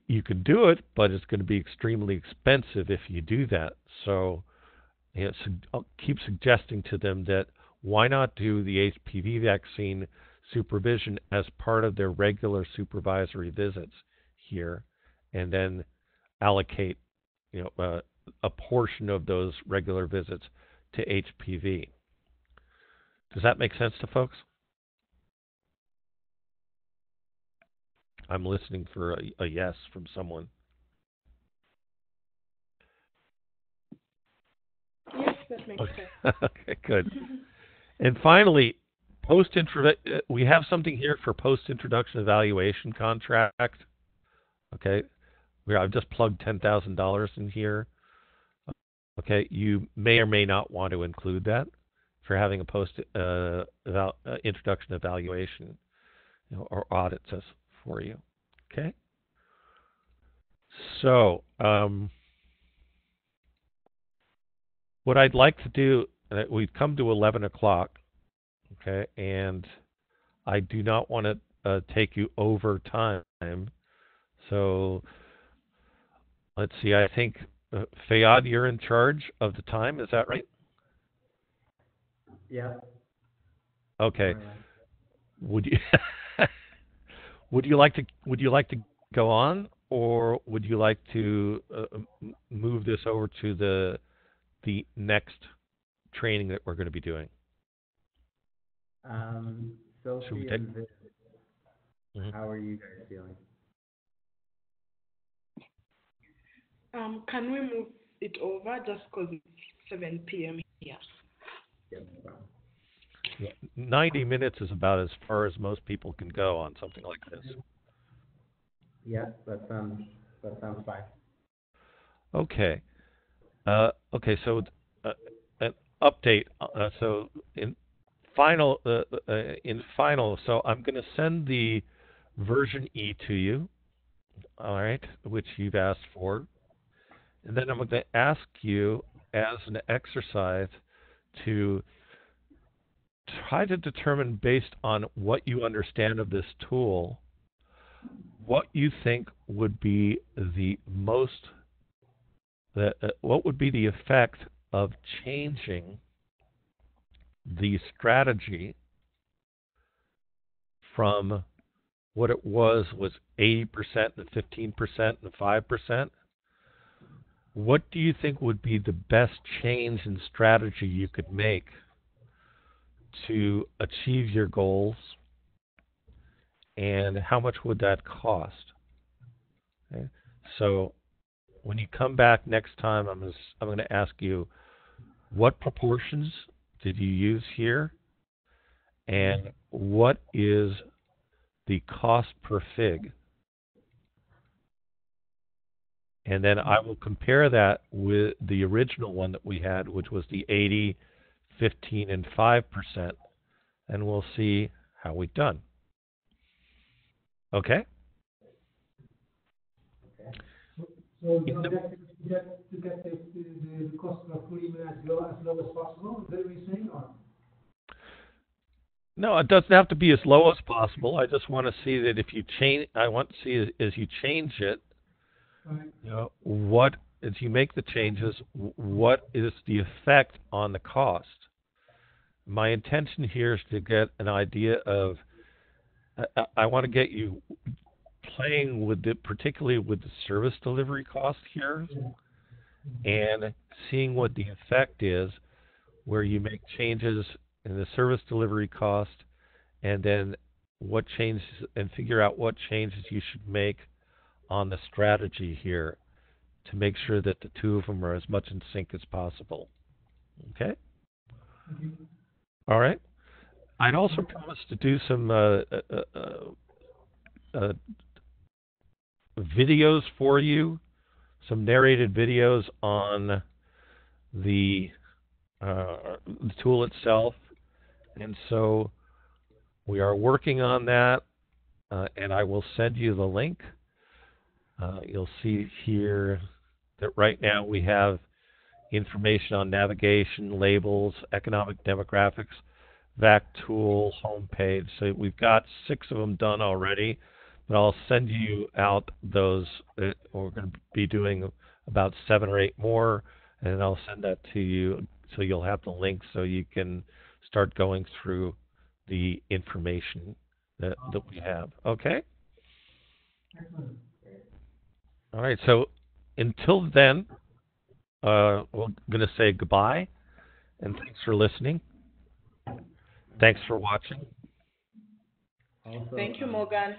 you can do it, but it's going to be extremely expensive if you do that. So I'll keep suggesting to them that why not do the HPV vaccine supervision as part of their regular supervisory visits here, and then allocate a portion of those regular visits to HPV. Does that make sense to folks? I'm listening for a yes from someone. Yes, that makes sense. Okay, good. And finally, we have something here for post-introduction evaluation contract. Okay, I've just plugged $10,000 in here. Okay, you may or may not want to include that for having a post-introduction evaluation or audit for you. Okay, so what I'd like to do, we've come to 11 o'clock. Okay, and I do not want to take you over time. So let's see, I think, Fayad, you're in charge of the time, is that right? Yeah. Okay. Would you like to go on, or would you like to move this over to the next training that we're going to be doing? Sophie and Vic, how are you guys feeling? Can we move it over just because it's 7 p.m. here? Yep. Yeah, 90 minutes is about as far as most people can go on something like this. Yeah, that sounds fine. Okay. Okay, so an update. So in final, so I'm going to send the version E to you, all right, which you've asked for. And then I'm going to ask you as an exercise to try to determine, based on what you understand of this tool, what you think would be the what would be the effect of changing the strategy from what it was 80% and 15% and 5%. What do you think would be the best change in strategy you could make to achieve your goals, and how much would that cost? Okay. So when you come back next time, I'm going to ask you, what proportions did you use here, and what is the cost per fig? And then I will compare that with the original one that we had, which was the 80, 15, and 5%, and we'll see how we've done. Okay? So the objective is to get the cost of fully immunized low as possible, is that what you're saying? Or? No, it doesn't have to be as low as possible. I just want to see that if you change, I want to see as you change it, Right. you know, what, as you make the changes, what is the effect on the cost? My intention here is to get an idea of, I want to get you playing with it, particularly with the service delivery cost here, and seeing what the effect is where you make changes in the service delivery cost, and then what changes, and figure out what changes you should make on the strategy here to make sure that the two of them are as much in sync as possible. Okay? All right. I'd also promised to do some videos for you, some narrated videos on the tool itself, and so we are working on that, and I will send you the link. You'll see here that right now we have information on navigation, labels, economic demographics, VAC tool, homepage. So we've got 6 of them done already, but I'll send you out those. We're going to be doing about 7 or 8 more, and I'll send that to you so you'll have the link so you can start going through the information that we have. Okay? Excellent. All right, so until then, we're going to say goodbye, and thanks for listening. Thanks for watching. Also, Thank you, Morgan.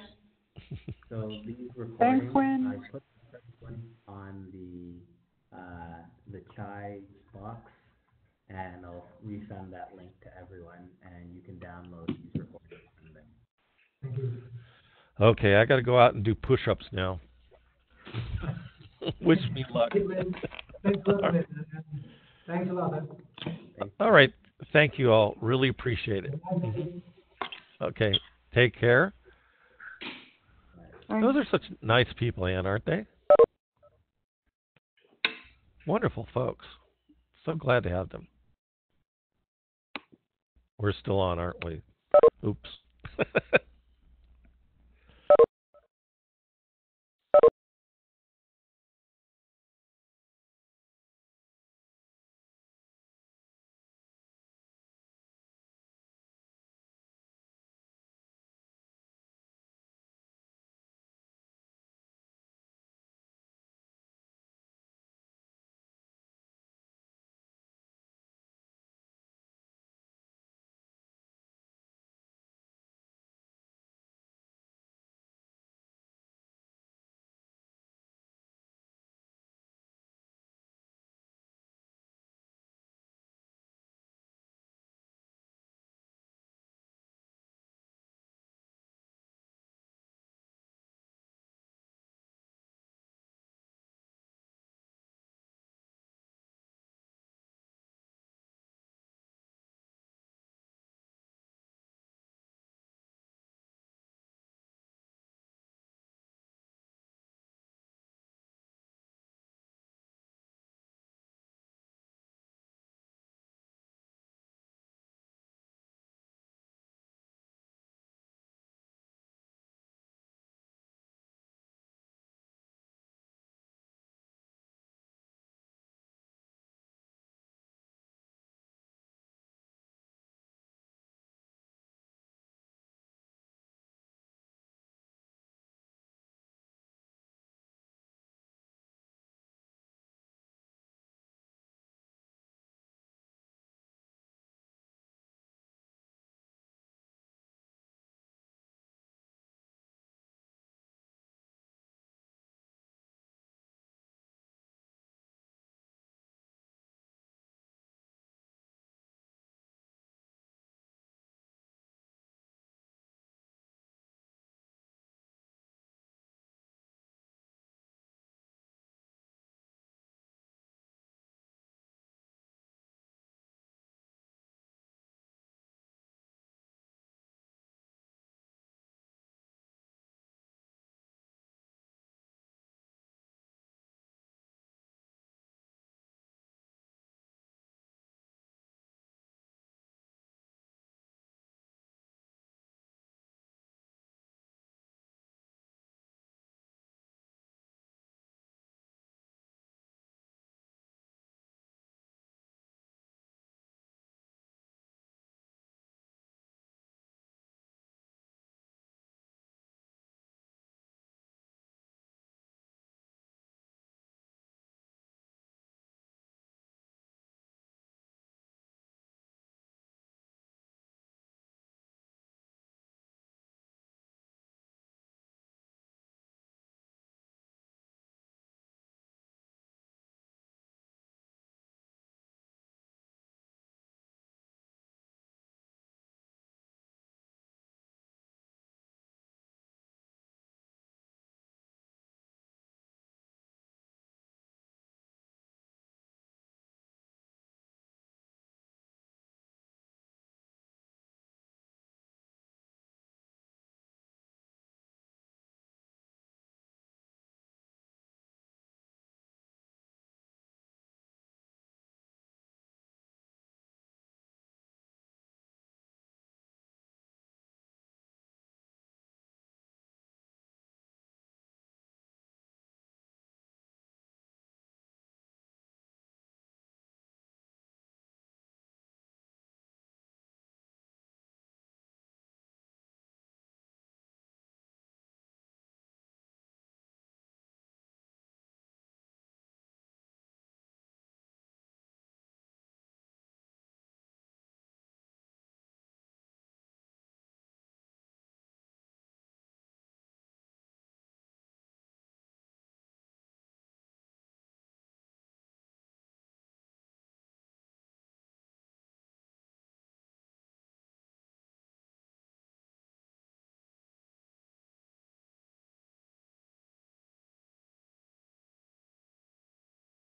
So these recordings, Thanks, Wynn. I put the first one on the chai box, and I'll resend that link to everyone, and you can download these recordings from there. Thank you. Okay, I got to go out and do push-ups now. Wish me luck. Thanks a lot. Thanks a lot. All right, thank you all. Really appreciate it. Okay, take care. Those are such nice people, Ann, aren't they? Wonderful folks. So glad to have them. We're still on, aren't we? Oops.